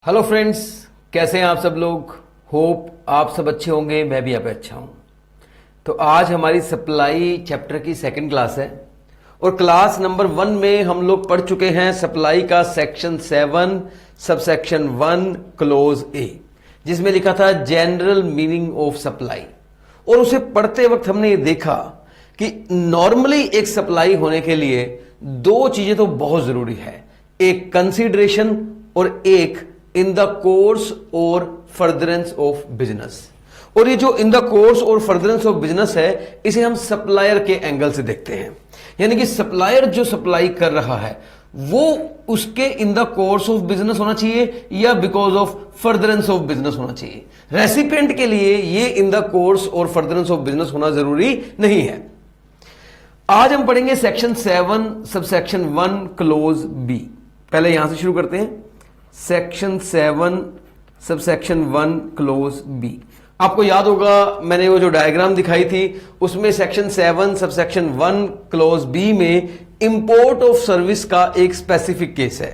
Hello friends, कैसे हैं आप सब लोग। होप आप सब अच्छे होंगे, मैं भी आप अच्छा हूं। तो आज हमारी सप्लाई चैप्टर की सेकंड क्लास है और क्लास नंबर 1 में हम लोग पढ़ चुके हैं सप्लाई का सेक्शन 7 सबसेक्शन 1 क्लोज ए, जिसमें लिखा था जनरल मीनिंग ऑफ सप्लाई। और उसे पढ़ते वक्त हमने ये देखा कि नॉर्मली एक सप्लाई होने के लिए दो चीजें तो बहुत जरूरी है, एक कंसीडरेशन और एक इन द कोर्स और फर्दरेंस ऑफ बिजनेस। और ये जो इन द कोर्स और फर्दरेंस ऑफ बिजनेस है, इसे हम सप्लायर के एंगल से देखते हैं। यानी कि सप्लायर जो सप्लाई कर रहा है वो उसके इन द कोर्स ऑफ बिजनेस होना चाहिए या because of furtherance of business होना चाहिए। रेसिपिएंट के लिए ये इन द कोर्स और फर्दरेंस ऑफ बिजनेस होना जरूरी नहीं है। आज हम पढ़ेंगे सेक्शन 7 सबसेक्शन 1 क्लोज बी। पहले यहां से शुरू करते हैं। Section 7 subsection 1 clause B. आपको याद होगा मैंने वो जो डायग्राम दिखाई थी उसमें सेक्शन 7 सबसेक्शन 1 क्लोज बी में इंपोर्ट ऑफ सर्विस का एक स्पेसिफिक केस है।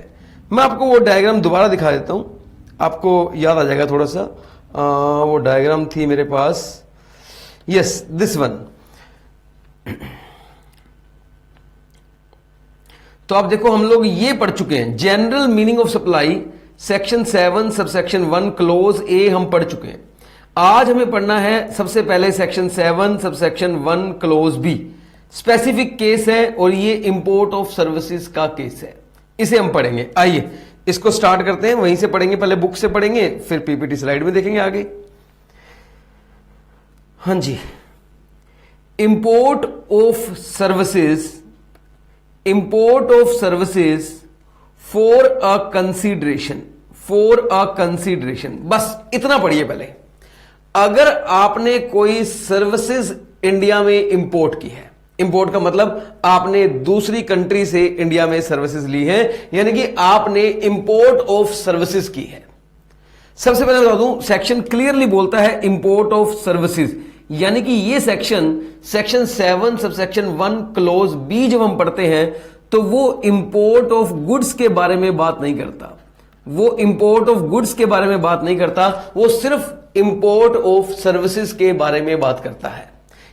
मैं आपको वो डायग्राम दोबारा दिखा देता हूं, आपको याद आ जाएगा थोड़ा सा। वो डायग्राम थी मेरे पास, यस दिस वन। तो आप देखो, हम लोग ये पढ़ चुके हैं general meaning of supply section 7 subsection 1 clause A हम पढ़ चुके हैं। आज हमें पढ़ना है सबसे पहले section 7 subsection 1 clause B. Specific case है और ये इंपोर्ट ऑफ सर्विसेज का केस है, इसे हम पढ़ेंगे। आइए इसको स्टार्ट करते हैं, वहीं से पढ़ेंगे, पहले बुक से पढ़ेंगे फिर पीपीटी स्लाइड में देखेंगे आगे। हां जी, import of services, import of services for a consideration, for a consideration. बस इतना पढ़िए पहले। अगर आपने कोई सर्विसेज इंडिया में इंपोर्ट की है, इंपोर्ट का मतलब आपने दूसरी कंट्री से इंडिया में सर्विसेज ली है, यानी कि आपने इंपोर्ट ऑफ सर्विसेज की है। सबसे पहले बता दूं, सेक्शन क्लियरली बोलता है इंपोर्ट ऑफ सर्विसेज, यानी कि ये सेक्शन 7 सबसेक्शन 1 क्लोज बी जब हम पढ़ते हैं तो वो इंपोर्ट ऑफ गुड्स के बारे में बात नहीं करता। वो इंपोर्ट ऑफ गुड्स के बारे में बात नहीं करता, वो सिर्फ इंपोर्ट ऑफ सर्विसेज के बारे में बात करता है।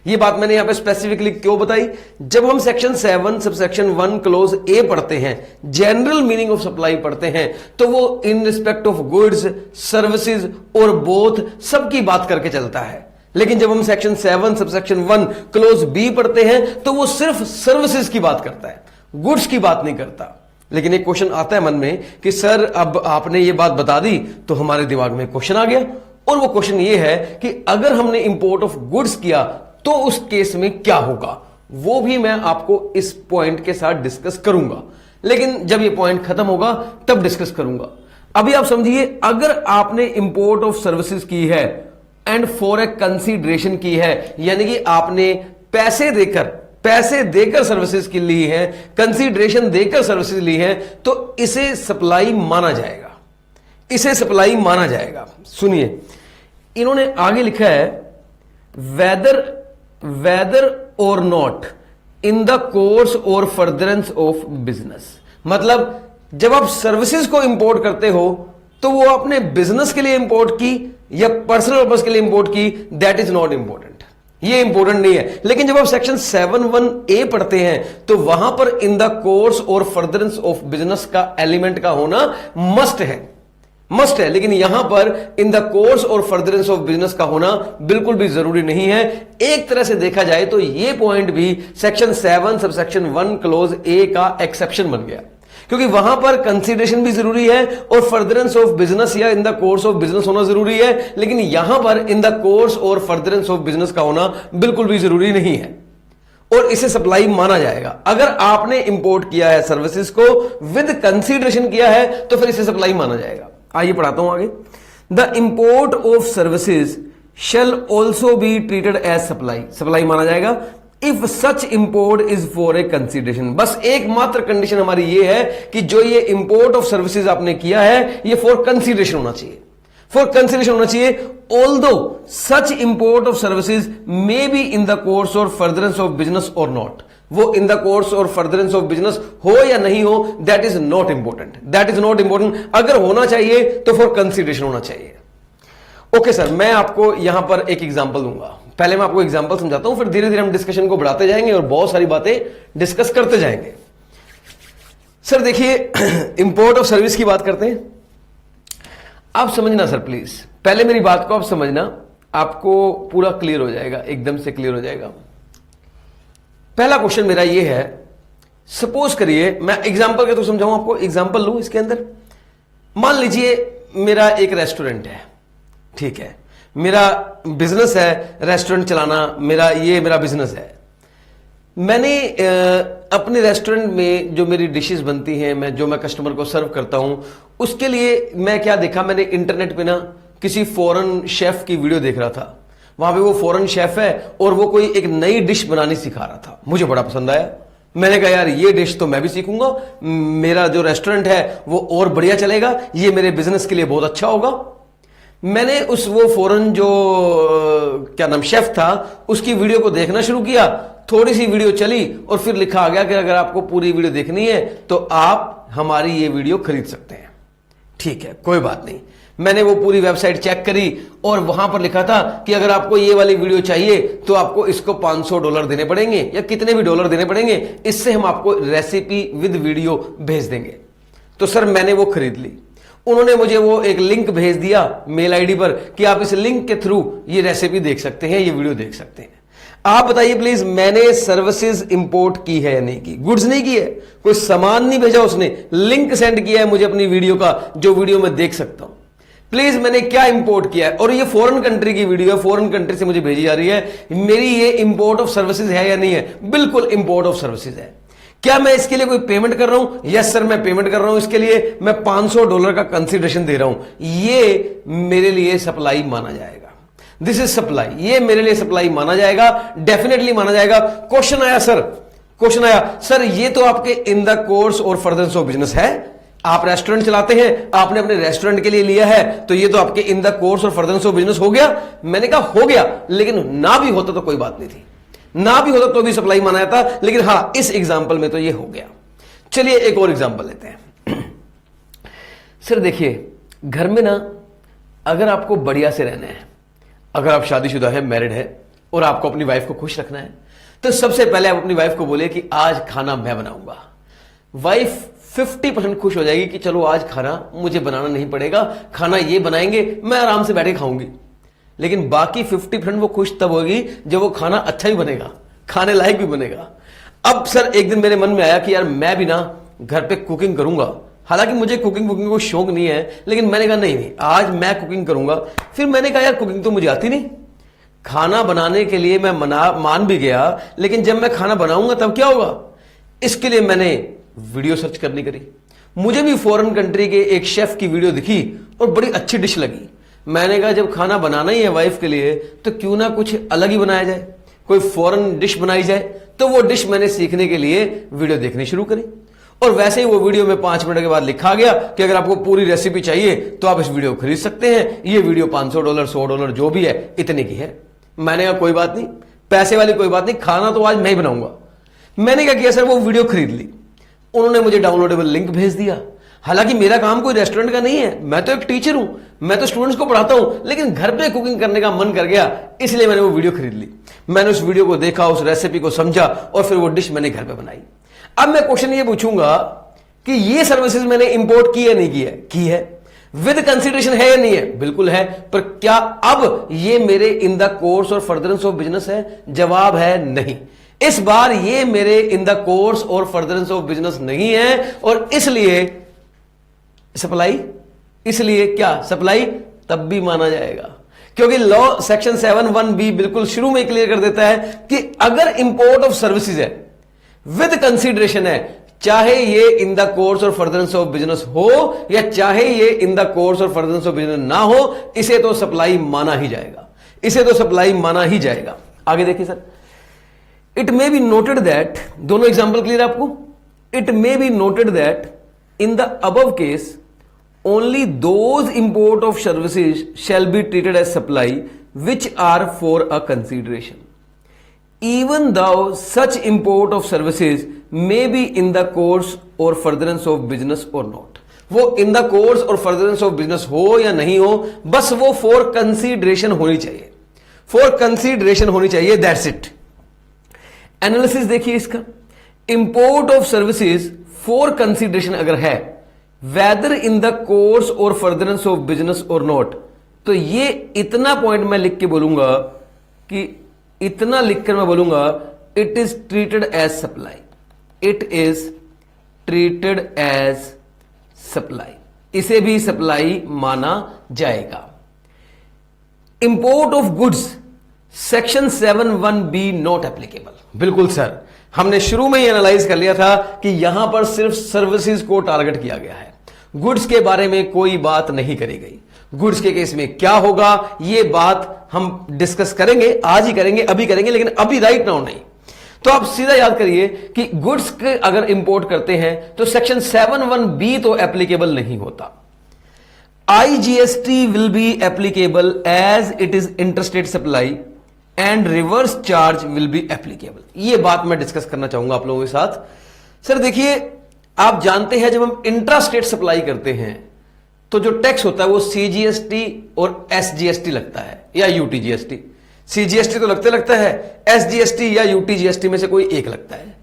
ये बात मैंने यहां पे स्पेसिफिकली क्यों बताई? जब हम सेक्शन 7 सबसेक्शन 1 क्लोज ए पढ़ते हैं, जनरल मीनिंग ऑफ सप्लाई पढ़ते हैं, तो वो in respect of goods, services और बोथ सबकी बात करके चलता है। लेकिन जब हम सेक्शन 7 सबसेक्शन 1 क्लोज बी पढ़ते हैं तो वो सिर्फ सर्विसेज की बात करता है, गुड्स की बात नहीं करता। लेकिन एक क्वेश्चन आता है मन में कि सर अब आपने ये बात बता दी तो हमारे दिमाग में क्वेश्चन आ गया, और वो क्वेश्चन ये है कि अगर हमने इंपोर्ट ऑफ गुड्स किया तो उस केस में क्या होगा, वो भी मैं आपको इस पॉइंट के साथ डिस्कस करूंगा। लेकिन जब ये पॉइंट खत्म होगा तब डिस्कस करूंगा। अभी आप समझिए, अगर आपने इंपोर्ट ऑफ सर्विसेज की है एंड फॉर ए कंसीडरेशन की है, यानी कि आपने पैसे देकर सर्विसेज की ली है, कंसीडरेशन देकर सर्विसेज ली है, तो इसे सप्लाई माना जाएगा, इसे सप्लाई माना जाएगा। सुनिए, इन्होंने आगे लिखा है वेदर और नॉट इन द कोर्स और फर्दरेंस ऑफ बिजनेस। मतलब जब आप सर्विसेज को इंपोर्ट करते हो तो वो अपने बिजनेस के लिए इंपोर्ट की या पर्सनल पर्पस के लिए इंपोर्ट की, दैट इज नॉट इंपॉर्टेंट, ये इंपॉर्टेंट नहीं है। लेकिन जब आप सेक्शन 7(1) ए पढ़ते हैं तो वहां पर इन द कोर्स और फर्दरेंस ऑफ बिजनेस का एलिमेंट का होना मस्ट है। लेकिन यहां पर इन द कोर्स और फर्दरेंस ऑफ बिजनेस का होना बिल्कुल भी जरूरी नहीं है। एक तरह से देखा जाए तो यह पॉइंट भी सेक्शन 7 सबसेक्शन 1 क्लोज ए का एक्सेप्शन बन गया, क्योंकि वहां पर कंसीडरेशन भी जरूरी है और फर्दरेंस ऑफ बिजनेस या in the course of business होना जरूरी है। लेकिन यहां पर इन द कोर्स और फर्दरेंस ऑफ बिजनेस का होना बिल्कुल भी जरूरी नहीं है, और इसे सप्लाई माना जाएगा। अगर आपने इंपोर्ट किया है सर्विसेज को विद कंसीडरेशन किया है तो फिर इसे सप्लाई माना जाएगा। आइए पढ़ाता हूं आगे। The import of services shall also be treated as supply माना जाएगा if such import is for a consideration. बस एकमात्र कंडीशन हमारी ये है कि जो ये इंपोर्ट ऑफ सर्विसेज आपने किया है ये फॉर कंसीडरेशन होना चाहिए, फॉर कंसीडरेशन होना चाहिए। Although such import of services may be in the course और फर्दरेंस ऑफ बिजनेस और नॉट, वो इन द कोर्स और फर्दरेंस ऑफ बिजनेस हो या नहीं हो, that is not important, that is not important. अगर होना चाहिए तो फॉर कंसिडरेशन होना चाहिए। ओके सर, मैं आपको यहां पर एक एग्जांपल दूंगा। पहले मैं आपको एग्जांपल समझाता हूं, फिर धीरे धीरे हम डिस्कशन को बढ़ाते जाएंगे और बहुत सारी बातें डिस्कस करते जाएंगे। सर देखिए, इंपोर्ट ऑफ सर्विस की बात करते हैं। आप समझना सर प्लीज, पहले मेरी बात को आप समझना, आपको पूरा क्लियर हो जाएगा, एकदम से क्लियर हो जाएगा। पहला क्वेश्चन मेरा ये है, सपोज करिए मैं एग्जांपल के तो समझाऊं आपको, एग्जांपल लूं इसके अंदर। मान लीजिए मेरा एक रेस्टोरेंट है, ठीक है, मेरा बिजनेस है रेस्टोरेंट चलाना, मेरा बिजनेस है। मैंने अपने रेस्टोरेंट में जो मेरी डिशेस बनती हैं, मैं कस्टमर को सर्व करता हूं, उसके लिए मैं क्या देखा, मैंने इंटरनेट पे ना किसी फॉरेन शेफ की वीडियो देख रहा था। वहां पे वो फॉरेन शेफ है और वो कोई एक नई डिश बनानी सिखा रहा था, मुझे बड़ा पसंद आया। मैंने कहा यार ये डिश तो मैं भी सीखूंगा, मेरा जो रेस्टोरेंट है वो और बढ़िया चलेगा, ये मेरे बिजनेस के लिए बहुत अच्छा होगा। मैंने वो फॉरेन जो क्या नाम शेफ था, उसकी वीडियो को देखना शुरू किया। थोड़ी सी वीडियो चली और फिर लिखा आ गया कि अगर आपको पूरी वीडियो देखनी है तो आप हमारी ये वीडियो खरीद सकते हैं। ठीक है, कोई बात नहीं। मैंने वो पूरी वेबसाइट चेक करी और वहां पर लिखा था कि अगर आपको ये वाली वीडियो चाहिए तो आपको इसको $500 देने पड़ेंगे या कितने भी डॉलर देने पड़ेंगे, इससे हम आपको रेसिपी विद वीडियो भेज देंगे। तो सर मैंने वो खरीद ली। उन्होंने मुझे वो एक लिंक भेज दिया मेल आईडी पर कि आप इस लिंक के थ्रू ये रेसिपी देख सकते हैं, ये वीडियो देख सकते हैं। आप बताइए प्लीज, मैंने सर्विसेज इंपोर्ट की है या नहीं की? गुड्स नहीं की है, कोई सामान नहीं भेजा उसने, लिंक सेंड किया है मुझे अपनी वीडियो का, जो वीडियो मैं देख सकता हूं। प्लीज मैंने क्या इंपोर्ट किया है? और ये फॉरेन कंट्री की वीडियो है, फॉरेन कंट्री से मुझे भेजी जा रही है। मेरी ये इंपोर्ट ऑफ सर्विसेज है या नहीं है? बिल्कुल इंपोर्ट ऑफ सर्विसेज है। क्या मैं इसके लिए कोई पेमेंट कर रहा हूं? यस सर, मैं पेमेंट कर रहा हूं। इसके लिए मैं $500 का कंसिडरेशन दे रहा हूं। ये मेरे लिए सप्लाई माना जाएगा। दिस इज सप्लाई, ये मेरे लिए सप्लाई माना जाएगा, डेफिनेटली माना जाएगा। क्वेश्चन आया सर ये तो आपके इन द कोर्स और फर्दरेंस ऑफ बिजनेस है। आप रेस्टोरेंट चलाते हैं, आपने अपने रेस्टोरेंट के लिए लिया है, तो ये तो आपके इन द कोर्स और फर्दरेंस ऑफ बिजनेस हो गया। मैंने कहा हो गया, लेकिन ना भी होता तो कोई बात नहीं थी, ना भी होता तो भी सप्लाई माना जाता, लेकिन हां इस एग्जांपल में तो ये हो गया। चलिए एक और एग्जांपल लेते हैं। सर देखिए, घर में ना अगर आपको बढ़िया से रहना है, अगर आप शादीशुदा है, मैरिड है और आपको अपनी वाइफ को खुश रखना है, तो सबसे पहले आप अपनी वाइफ को बोले कि आज खाना मैं बनाऊंगा। वाइफ 50% खुश हो जाएगी कि चलो आज खाना मुझे बनाना नहीं पड़ेगा, खाना ये बनाएंगे, मैं आराम से बैठे खाऊंगी। लेकिन बाकी 50% वो खुश तब होगी जब वो खाना अच्छा ही बनेगा, खाने लायक भी बनेगा। अब सर एक दिन मेरे मन में आया कि यार मैं भी ना घर पे कुकिंग करूंगा। हालांकि मुझे कुकिंग को शौक नहीं है, लेकिन मैंने कहा नहीं आज मैं कुकिंग करूंगा। फिर मैंने कहा यार कुकिंग तो मुझे आती नहीं, खाना बनाने के लिए मैं मान भी गया, लेकिन जब मैं खाना बनाऊंगा तब क्या होगा? इसके लिए मैंने वीडियो सर्च करनी करी। मुझे भी फॉरेन कंट्री के एक शेफ की वीडियो दिखी और बड़ी अच्छी डिश लगी। मैंने कहा जब खाना बनाना ही है वाइफ के लिए तो क्यों ना कुछ अलग ही बनाया जाए, कोई फॉरेन डिश बनाई जाए। तो वो डिश मैंने सीखने के लिए वीडियो देखनी शुरू करी और वैसे ही वो वीडियो में 5 मिनट के बाद लिखा गया कि अगर आपको पूरी रेसिपी चाहिए तो आप इस वीडियो को खरीद सकते हैं। ये वीडियो $500 $100 जो भी है इतने की है। मैंने कहा कोई बात नहीं, पैसे वाली कोई बात नहीं, खाना तो आज मैं ही बनाऊंगा। मैंने क्या किया सर, वो वीडियो खरीद ली। उन्होंने मुझे डाउनलोडेबल लिंक भेज दिया। हालांकि मेरा काम कोई रेस्टोरेंट का नहीं है, मैं तो एक टीचर हूं, मैं तो स्टूडेंट्स को पढ़ाता हूं, लेकिन घर पे कुकिंग करने का मन कर गया, इसलिए मैंने वो वीडियो खरीद ली। मैंने उस वीडियो को देखा, उस रेसिपी को समझा और फिर वो डिश मैंने घर पे बनाई। अब मैं क्वेश्चन ये पूछूंगा कि ये सर्विसेज मैंने इंपोर्ट की है नहीं की है? विद कंसिडरेशन है या नहीं है? बिल्कुल है। पर क्या अब ये मेरे इन द कोर्स और फर्दरेंस ऑफ बिजनेस है? जवाब है नहीं। इस बार ये मेरे इन द कोर्स और फर्दरेंस ऑफ बिजनेस नहीं है और इसलिए सप्लाई, इसलिए क्या सप्लाई तब भी माना जाएगा, क्योंकि लॉ सेक्शन 7(1)(b) बिल्कुल शुरू में क्लियर कर देता है कि अगर इंपोर्ट ऑफ सर्विसेज है विद कंसिडरेशन है, चाहे ये इन द कोर्स और फर्दरेंस ऑफ बिजनेस हो या चाहे ये इन द कोर्स और फर्दरेंस ऑफ बिजनेस ना हो, इसे तो सप्लाई माना ही जाएगा, इसे तो सप्लाई माना ही जाएगा। आगे देखिए sir, it may be noted that, दोनों एग्जाम्पल क्लियर आपको। It may be noted that in the above case only those import of services shall be treated as supply which are for a consideration. even though such import of services may be in the course or furtherance of business or not। वो in the course और furtherance of business हो या नहीं हो, बस वो for consideration होनी चाहिए, for consideration होनी चाहिए, that's it। एनालिसिस देखिए इसका, import of services for consideration अगर है, वेदर इन द कोर्स और फर्दरेंस ऑफ बिजनेस और नॉट, तो ये इतना पॉइंट मैं लिख के बोलूंगा कि इतना लिखकर मैं बोलूंगा it is treated as supply, it is treated as supply, इसे भी सप्लाई माना जाएगा। Import of goods section 7(1)(b) not applicable. बिल्कुल सर, हमने शुरू में ही एनालाइज कर लिया था कि यहां पर सिर्फ सर्विसेज को टारगेट किया गया है, गुड्स के बारे में कोई बात नहीं करी गई। गुड्स के केस में क्या होगा यह बात हम डिस्कस करेंगे, आज ही करेंगे, अभी करेंगे, लेकिन अभी राइट नाउ नहीं। तो आप सीधा याद करिए कि गुड्स के अगर इंपोर्ट करते हैं तो सेक्शन 7(1)(b) तो एप्लीकेबल नहीं होता। IGST will be applicable as it is interstate supply and reverse charge will be applicable. यह बात मैं डिस्कस करना चाहूंगा आप लोगों के साथ। सर देखिए, आप जानते हैं जब हम इंट्रास्टेट सप्लाई करते हैं तो जो टैक्स होता है वो CGST और SGST लगता है या UTGST। CGST तो लगता है, SGST या UTGST में से कोई एक लगता है।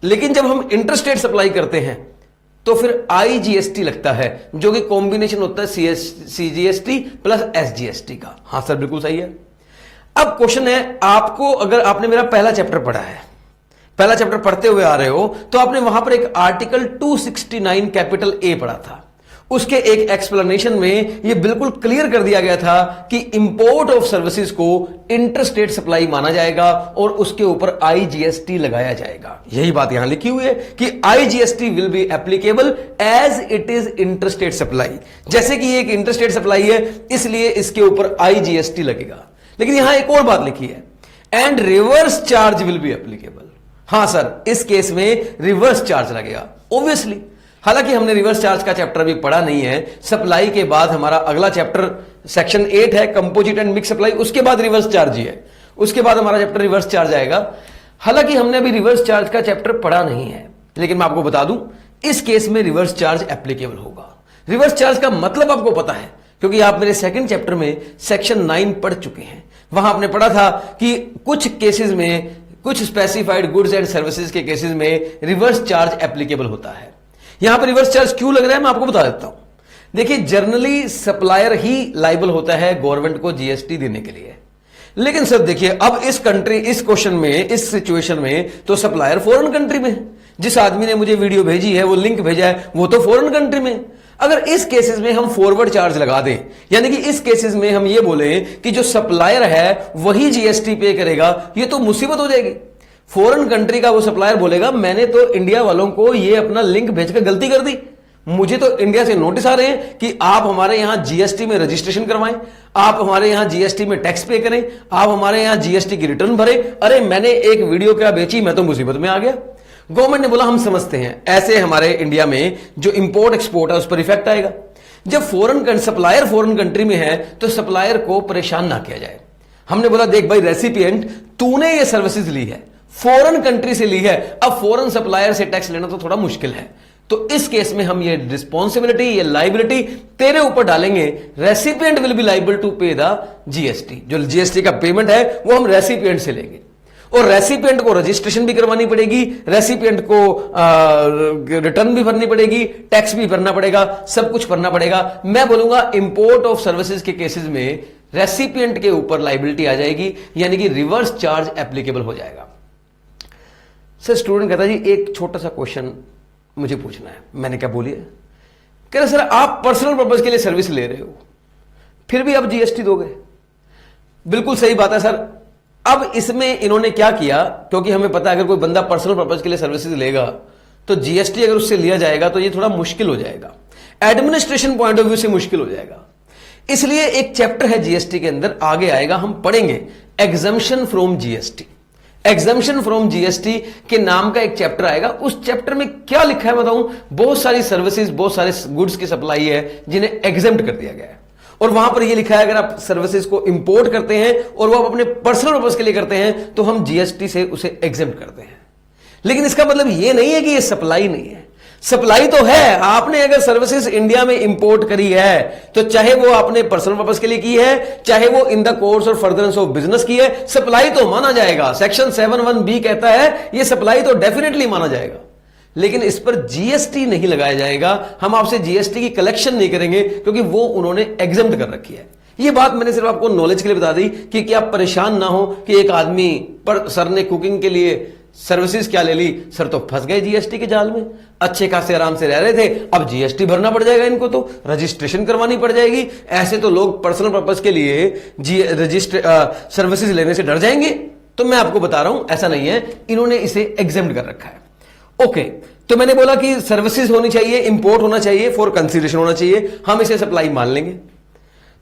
लेकिन जब हम इंटरस्टेट सप्लाई करते हैं तो फिर IGST लगता है, जो कि कॉम्बिनेशन होता है CGST प्लस SGST का। हां सर, बिल्कुल सही है। अब क्वेश्चन है, आपको अगर आपने मेरा पहला चैप्टर पढ़ा है, पहला चैप्टर पढ़ते हुए आ रहे हो, तो आपने वहां पर एक आर्टिकल 269 कैपिटल A पढ़ा था। उसके एक एक्सप्लेनेशन में यह बिल्कुल क्लियर कर दिया गया था कि इंपोर्ट ऑफ सर्विसेज को इंटरस्टेट सप्लाई माना जाएगा और उसके ऊपर IGST लगाया जाएगा। यही बात यहां लिखी हुई है कि IGST will be applicable as it is interstate supply. जैसे कि एक इंटरस्टेट सप्लाई है, इसलिए इसके ऊपर IGST लगेगा। लेकिन यहां एक और बात लिखी है, and reverse charge will be applicable. हां सर, इस केस में रिवर्स चार्ज लगेगा ऑब्वियसली। हालांकि हमने रिवर्स चार्ज का चैप्टर भी पढ़ा नहीं है। सप्लाई के बाद हमारा अगला चैप्टर सेक्शन 8 है, कंपोजिट एंड मिक्स सप्लाई, उसके बाद रिवर्स चार्ज ही है, उसके बाद हमारा चैप्टर रिवर्स चार्ज आएगा। हालांकि हमने अभी रिवर्स चार्ज का चैप्टर पढ़ा नहीं है, लेकिन मैं आपको बता दूं इस केस में रिवर्स चार्ज एप्लीकेबल होगा। रिवर्स चार्ज का मतलब आपको पता है, क्योंकि आप मेरे सेकंड चैप्टर में सेक्शन 9 पढ़ चुके हैं। वहां आपने पढ़ा था कि कुछ केसेस में, कुछ स्पेसिफाइड गुड्स एंड सर्विसेज के केसेस में रिवर्स चार्ज एप्लीकेबल होता है। यहां पर रिवर्स चार्ज क्यों लग रहा है मैं आपको बता देता हूं। देखिए, जनरली सप्लायर ही लाइबल होता है गवर्नमेंट को GST देने के लिए। लेकिन सर देखिए, अब इस क्वेश्चन में, इस सिचुएशन में तो सप्लायर फॉरेन कंट्री में है। जिस आदमी ने मुझे वीडियो भेजी है, वो लिंक भेजा है, वो तो फॉरेन कंट्री में। अगर इस केसेस में हम फॉरवर्ड चार्ज लगा दें, यानी कि इस केसेस में हम ये बोले कि जो सप्लायर है वही GST पे करेगा, ये तो मुसीबत हो जाएगी। फॉरेन कंट्री का वो सप्लायर बोलेगा मैंने तो इंडिया वालों को ये अपना लिंक भेजकर गलती कर दी, मुझे तो इंडिया से नोटिस आ रहे हैं कि आप हमारे यहां GST में रजिस्ट्रेशन करवाएं, आप हमारे यहां GST में टैक्स पे करें, आप हमारे यहां GST की रिटर्न भरें। अरे मैंने एक वीडियो क्या बेची, मैं तो मुसीबत में आ गया। गवर्नमेंट ने बोला हम समझते हैं, ऐसे हमारे इंडिया में जो इंपोर्ट एक्सपोर्ट है उस पर इफेक्ट आएगा। जब सप्लायर फॉरेन कंट्री में है तो सप्लायर को परेशान ना किया जाए। हमने बोला देख भाई रेसिपिएंट, तूने ये सर्विसेज ली है, फॉरेन कंट्री से ली है, अब फॉरेन सप्लायर से टैक्स लेना तो थोड़ा मुश्किल है, तो इस केस में हम ये रिस्पॉन्सिबिलिटी, ये लाइबिलिटी तेरे ऊपर डालेंगे। Recipient will be liable to pay the GST। जो GST का पेमेंट है वो हम रेसिपिएंट से लेंगे, और रेसिपिएंट को रजिस्ट्रेशन भी करवानी पड़ेगी, रेसिपिएंट को रिटर्न भी भरनी पड़ेगी, टैक्स भी भरना पड़ेगा, सब कुछ भरना पड़ेगा। मैं बोलूंगा इंपोर्ट ऑफ सर्विसेज के केसेस में रेसिपिएंट के ऊपर लाइबिलिटी आ जाएगी, यानी कि रिवर्स चार्ज एप्लीकेबल हो जाएगा। सर स्टूडेंट कहता जी एक छोटा सा क्वेश्चन मुझे पूछना है। मैंने क्या बोलिए, कह रहे सर आप पर्सनल पर्पज के लिए सर्विस ले रहे हो, फिर भी आप GST दोगे। बिल्कुल सही बात है सर। अब इसमें इन्होंने क्या किया, क्योंकि हमें पता है अगर कोई बंदा पर्सनल पर्पज के लिए सर्विसेज लेगा तो GST अगर उससे लिया जाएगा तो ये थोड़ा मुश्किल हो जाएगा, एडमिनिस्ट्रेशन पॉइंट ऑफ व्यू से मुश्किल हो जाएगा। इसलिए एक चैप्टर है GST के अंदर, आगे आएगा, हम पढ़ेंगे exemption from GST। Exemption from GST के नाम का एक चैप्टर आएगा। उस चैप्टर में क्या लिखा है बताऊं, बहुत सारी सर्विसेज, बहुत सारे गुड्स की सप्लाई है जिन्हें एग्जम्प्ट कर दिया गया है, और वहां पर ये लिखा है अगर आप सर्विसेज को इंपोर्ट करते हैं और वो आप अपने पर्सनल पर्पज के लिए करते हैं तो हम जीएसटी से उसे एग्जेम्प्ट करते हैं। लेकिन इसका मतलब ये नहीं है कि ये सप्लाई नहीं है, सप्लाई तो है। आपने अगर सर्विसेज इंडिया में इंपोर्ट करी है तो चाहे वो आपने पर्सनल पर्पस के लिए की है, चाहे वो इन द कोर्स और फर्दरेंस ऑफ बिजनेस की है, सप्लाई तो माना जाएगा। सेक्शन 7(1)(b कहता है ये सप्लाई तो डेफिनेटली माना जाएगा, लेकिन इस पर जीएसटी नहीं लगाया जाएगा। हम आपसे जीएसटी की कलेक्शन नहीं करेंगे क्योंकि वो उन्होंने एग्जेम्प्ट कर रखी है। ये बात मैंने सिर्फ आपको नॉलेज के लिए बता दी कि क्या आप परेशान ना हो कि एक आदमी पर सर ने कुकिंग के लिए सर्विसेज क्या ले ली, सर तो फंस गए जीएसटी के जाल में, अच्छे खासे आराम से रह रहे थे, अब जीएसटी भरना पड़ जाएगा इनको, तो रजिस्ट्रेशन करवानी पड़ जाएगी। ऐसे तो लोग पर्सनल पर्पस के लिए सर्विसेज लेने से डर जाएंगे। तो मैं आपको बता रहा हूं ऐसा नहीं है, इन्होंने इसे एग्जेम्प्ट कर रखा है। ओके, तो मैंने बोला कि सर्विसेज होनी चाहिए, इंपोर्ट होना चाहिए, फॉर कंसीडरेशन होना चाहिए, हम इसे सप्लाई मान लेंगे।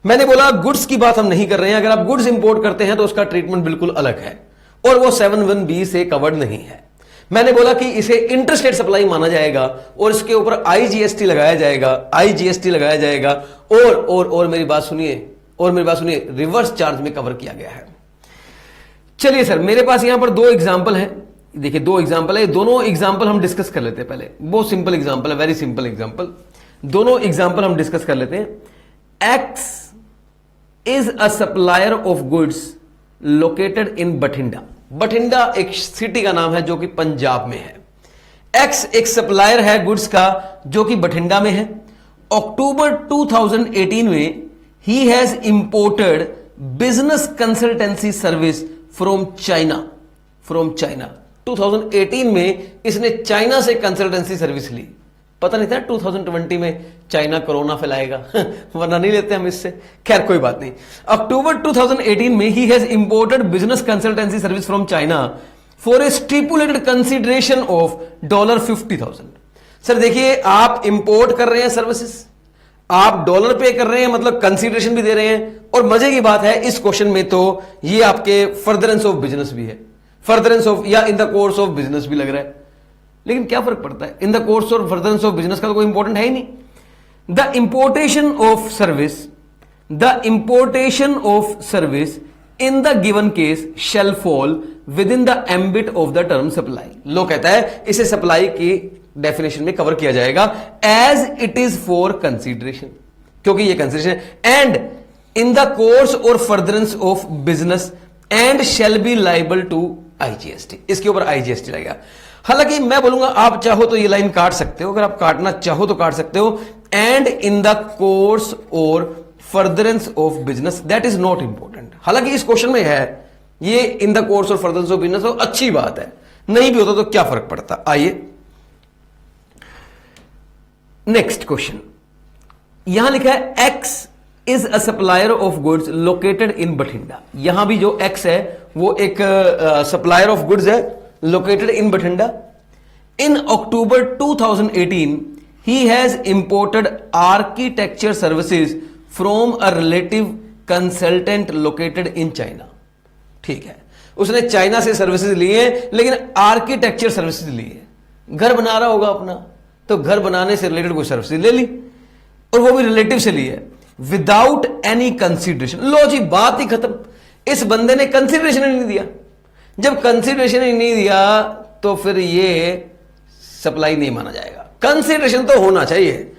मैंने बोला गुड्स की बात हम नहीं कर रहे हैं, अगर आप गुड्स इंपोर्ट करते हैं तो उसका ट्रीटमेंट बिल्कुल अलग है और वो 7(1)(b) से कवर्ड नहीं है। मैंने बोला कि इसे इंटरस्टेट सप्लाई माना जाएगा और इसके ऊपर आईजीएसटी लगाया जाएगा, आईजीएसटी लगाया जाएगा और मेरी बात सुनिए, रिवर्स चार्ज में कवर किया गया है। चलिए सर, मेरे पास यहां पर 2 एग्जांपल हैं, देखिए 2 एग्जांपल है, दोनों एग्जांपल हम डिस्कस कर लेते हैं। पहले बहुत सिंपल एग्जांपल है, वेरी सिंपल एग्जांपल, दोनों एग्जांपल हम डिस्कस कर लेते हैं। X is a supplier of goods located in Bathinda. Bathinda एक सिटी का नाम है जो कि पंजाब में है। एक्स एक सप्लायर है गुड्स का जो कि बठिंडा में है। अक्टूबर 2018 में he has imported business consultancy service from China. 2018 में इसने चाइना से कंसल्टेंसी सर्विस ली। पता नहीं था 2020 में चाइना कोरोना फैलाएगा वरना नहीं लेते हम इससे, खैर कोई बात नहीं। अक्टूबर 2018 में he has imported business consultancy service from China for a stipulated consideration of $50,000। Sir देखिए, आप इंपोर्ट कर रहे हैं सर्विसेज, आप डॉलर पे कर रहे हैं, मतलब कंसिडरेशन भी दे रहे हैं, और मजे की बात है इस क्वेश्चन में तो ये आपके फर्दरेंस ऑफ बिजनेस भी है, फर्दरेंस ऑफ या in the course of business भी लग रहा है। लेकिन क्या फर्क पड़ता है, इन द कोर्स और फर्दरेंस ऑफ बिजनेस का तो कोई इंपॉर्टेंट है ही नहीं। The importation of service in the given case shall fall within the ambit of the term supply. लो कहता है इसे सप्लाई की डेफिनेशन में कवर किया जाएगा as it is for consideration, क्योंकि ये consideration and in the course और furtherance of business and shall be liable to IGST. इसके ऊपर आईजीएसटी लगेगा। हालांकि मैं बोलूंगा आप चाहो तो ये लाइन काट सकते हो, अगर आप काटना चाहो तो काट सकते हो, एंड इन द कोर्स और furtherance of business, that is not important. हालांकि इस क्वेश्चन में है ये इन द कोर्स और फर्दरेंस ऑफ बिजनेस, तो अच्छी बात है, नहीं भी होता तो क्या फर्क पड़ता। आइए नेक्स्ट क्वेश्चन, यहां लिखा है x is a supplier of goods located in Bathinda. यहां भी जो एक्स है वो एक सप्लायर ऑफ गुड्स है located in Bathinda. In October 2018, he has imported architecture services from a relative consultant located in China. ठीक है, उसने चाइना से सर्विसेज लिए लेकिन आर्किटेक्चर सर्विसेज ली है। घर बना रहा होगा अपना, तो घर बनाने से रिलेटेड कोई सर्विसेज ले ली और वो भी रिलेटिव से ली है विदाउट एनी कंसिडरेशन। लो जी, बात ही खत्म। इस बंदे ने कंसिडरेशन ही नहीं दिया। जब कंसिडरेशन ही नहीं दिया तो फिर ये सप्लाई नहीं माना जाएगा। कंसिडरेशन तो होना चाहिए।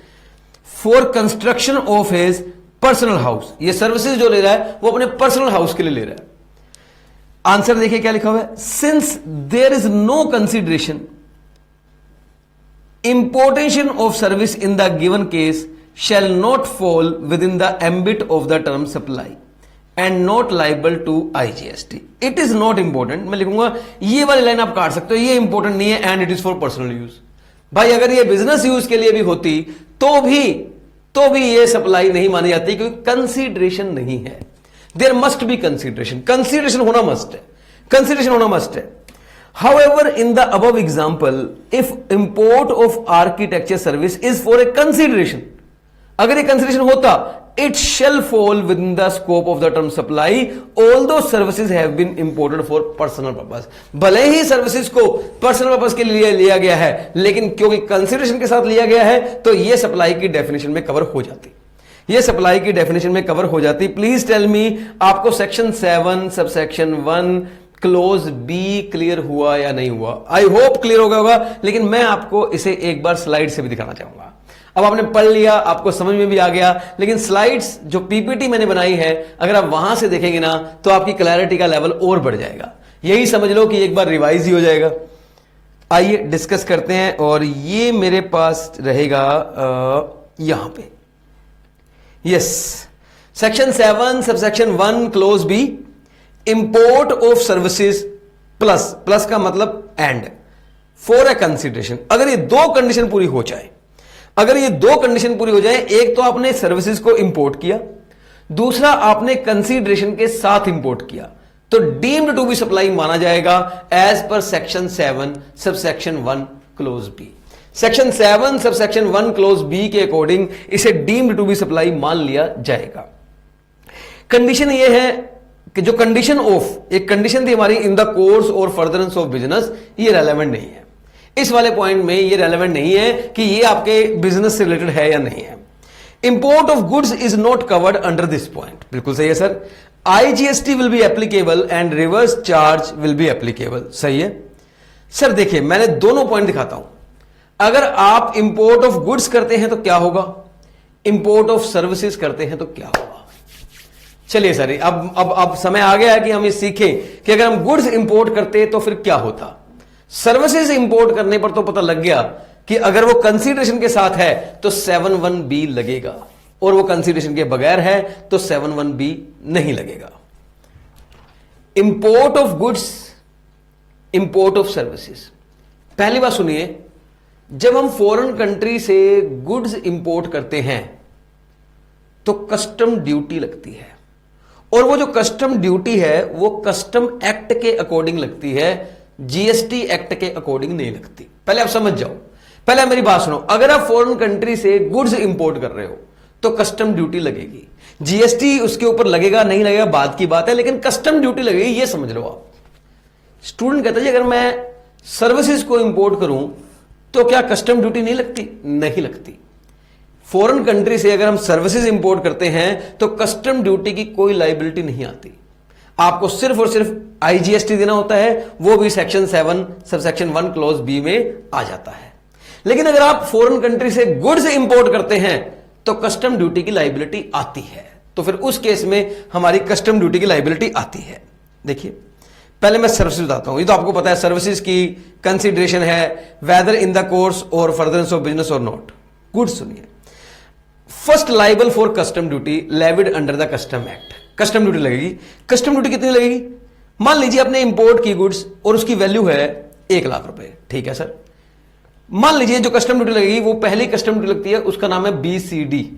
For construction of his personal house, ये सर्विसेज जो ले रहा है वो अपने पर्सनल हाउस के लिए ले रहा है। आंसर देखिए क्या लिखा हुआ है, since there is no consideration importation of service in the given case shall not fall within the ambit of the term supply and not liable to IGST. It is not important, मैं लिखूंगा ये वाली line आप काट सकते हो, ये important नहीं है, and it is for personal use. भाई अगर ये बिजनेस यूज के लिए भी होती तो भी ये सप्लाई नहीं मानी जाती क्योंकि कंसीडरेशन नहीं है। There must be consideration, consideration होना मस्ट है, कंसीडरेशन होना मस्ट है। However, in the above example, if import of architecture service is for a consideration, अगर ये consideration होता, it shall fall within the scope of the term supply, although services have been imported for personal purpose. भले ही services को personal purpose के लिए लिया गया है, लेकिन क्योंकि consideration के साथ लिया गया है, तो ये supply की definition में cover हो जाती। ये सप्लाई की डेफिनेशन में कवर हो जाती। प्लीज टेल मी आपको section 7 subsection 1 clause B clear हुआ या नहीं हुआ? आई होप क्लियर हो गया होगा, लेकिन मैं आपको इसे एक बार स्लाइड से भी दिखाना चाहूंगा। अब आपने पढ़ लिया, आपको समझ में भी आ गया, लेकिन स्लाइड्स जो पीपीटी मैंने बनाई है अगर आप वहां से देखेंगे ना तो आपकी क्लैरिटी का लेवल और बढ़ जाएगा। यही समझ लो कि एक बार रिवाइज ही हो जाएगा। आइए डिस्कस करते हैं, और ये मेरे पास रहेगा यहां पे। Yes, section 7 subsection 1 clause B, import of services plus, plus का मतलब एंड, फॉर ए कंसिडरेशन। अगर ये दो कंडीशन पूरी हो जाए, अगर ये दो कंडीशन पूरी हो जाए, एक तो आपने सर्विसेज को इंपोर्ट किया, दूसरा आपने कंसीडरेशन के साथ इंपोर्ट किया, तो डीम्ड टू बी सप्लाई माना जाएगा as per section 7 subsection 1 clause B. Section 7 subsection 1 clause B के अकॉर्डिंग इसे डीम्ड टू बी सप्लाई मान लिया जाएगा। कंडीशन ये है कि जो कंडीशन ऑफ, एक कंडीशन थी हमारी इन द कोर्स और फर्दरेंस ऑफ बिजनेस, ये रेलेवेंट नहीं है। इस वाले पॉइंट में ये रेलेवेंट नहीं है कि ये आपके बिजनेस से रिलेटेड है या नहीं है। Import of goods is not covered under this point. बिल्कुल सही है sir. IGST will be applicable and reverse charge will be applicable. सही है सर। देखिए मैंने दोनों पॉइंट दिखाता हूं। अगर आप इंपोर्ट ऑफ गुड्स करते हैं तो क्या होगा, इंपोर्ट ऑफ सर्विसेज करते हैं तो क्या होगा। चलिए सर, अब समय आ गया है कि हम ये सीखें कि अगर हम गुड्स इंपोर्ट करते तो फिर क्या होता। सर्विसेज इंपोर्ट करने पर तो पता लग गया कि अगर वो कंसीडरेशन के साथ है तो 7(1)(b लगेगा, और वो कंसीडरेशन के बगैर है तो 7(1)(b नहीं लगेगा। Import of goods, import of services. पहली बात सुनिए, जब हम फॉरेन कंट्री से गुड्स इंपोर्ट करते हैं तो कस्टम ड्यूटी लगती है, और वो जो कस्टम ड्यूटी है वो कस्टम एक्ट के अकॉर्डिंग लगती है, जीएसटी एक्ट के अकॉर्डिंग नहीं लगती। पहले आप समझ जाओ, पहले मेरी बात सुनो। अगर आप फॉरेन कंट्री से गुड्स इंपोर्ट कर रहे हो तो कस्टम ड्यूटी लगेगी, जीएसटी उसके ऊपर लगेगा नहीं लगेगा बात की बात है, लेकिन कस्टम ड्यूटी लगेगी, ये समझ लो आप। स्टूडेंट कहता है अगर मैं सर्विसेज को इंपोर्ट करूं तो क्या कस्टम ड्यूटी नहीं लगती? नहीं लगती। फॉरेन कंट्री से अगर हम सर्विसेज इंपोर्ट करते हैं तो कस्टम ड्यूटी की कोई लाइबिलिटी नहीं आती, आपको सिर्फ और सिर्फ आईजीएसटी देना होता है, वो भी सेक्शन 7 सबसेक्शन 1 क्लोज बी में आ जाता है। लेकिन अगर आप फॉरेन कंट्री से गुड्स इंपोर्ट करते हैं तो कस्टम ड्यूटी की लाइबिलिटी आती है, तो फिर उस केस में हमारी कस्टम ड्यूटी की लाइबिलिटी आती है। देखिए पहले मैं सर्विसेज बताता हूं, ये तो आपको पता है सर्विसेज की कंसीडरेशन है वेदर इन द कोर्स और फर्दरेंस ऑफ बिजनेस और नॉट। गुड्स सुनिए, first liable for custom duty levied under the custom act. Custom duty लगेगी। कस्टम ड्यूटी कितनी लगेगी? मान लीजिए आपने इंपोर्ट की गुड्स और उसकी वैल्यू है 1 लाख रुपए, ठीक है सर। मान लीजिए जो कस्टम ड्यूटी लगेगी वो पहली कस्टम ड्यूटी लगती है, उसका नाम है BCD,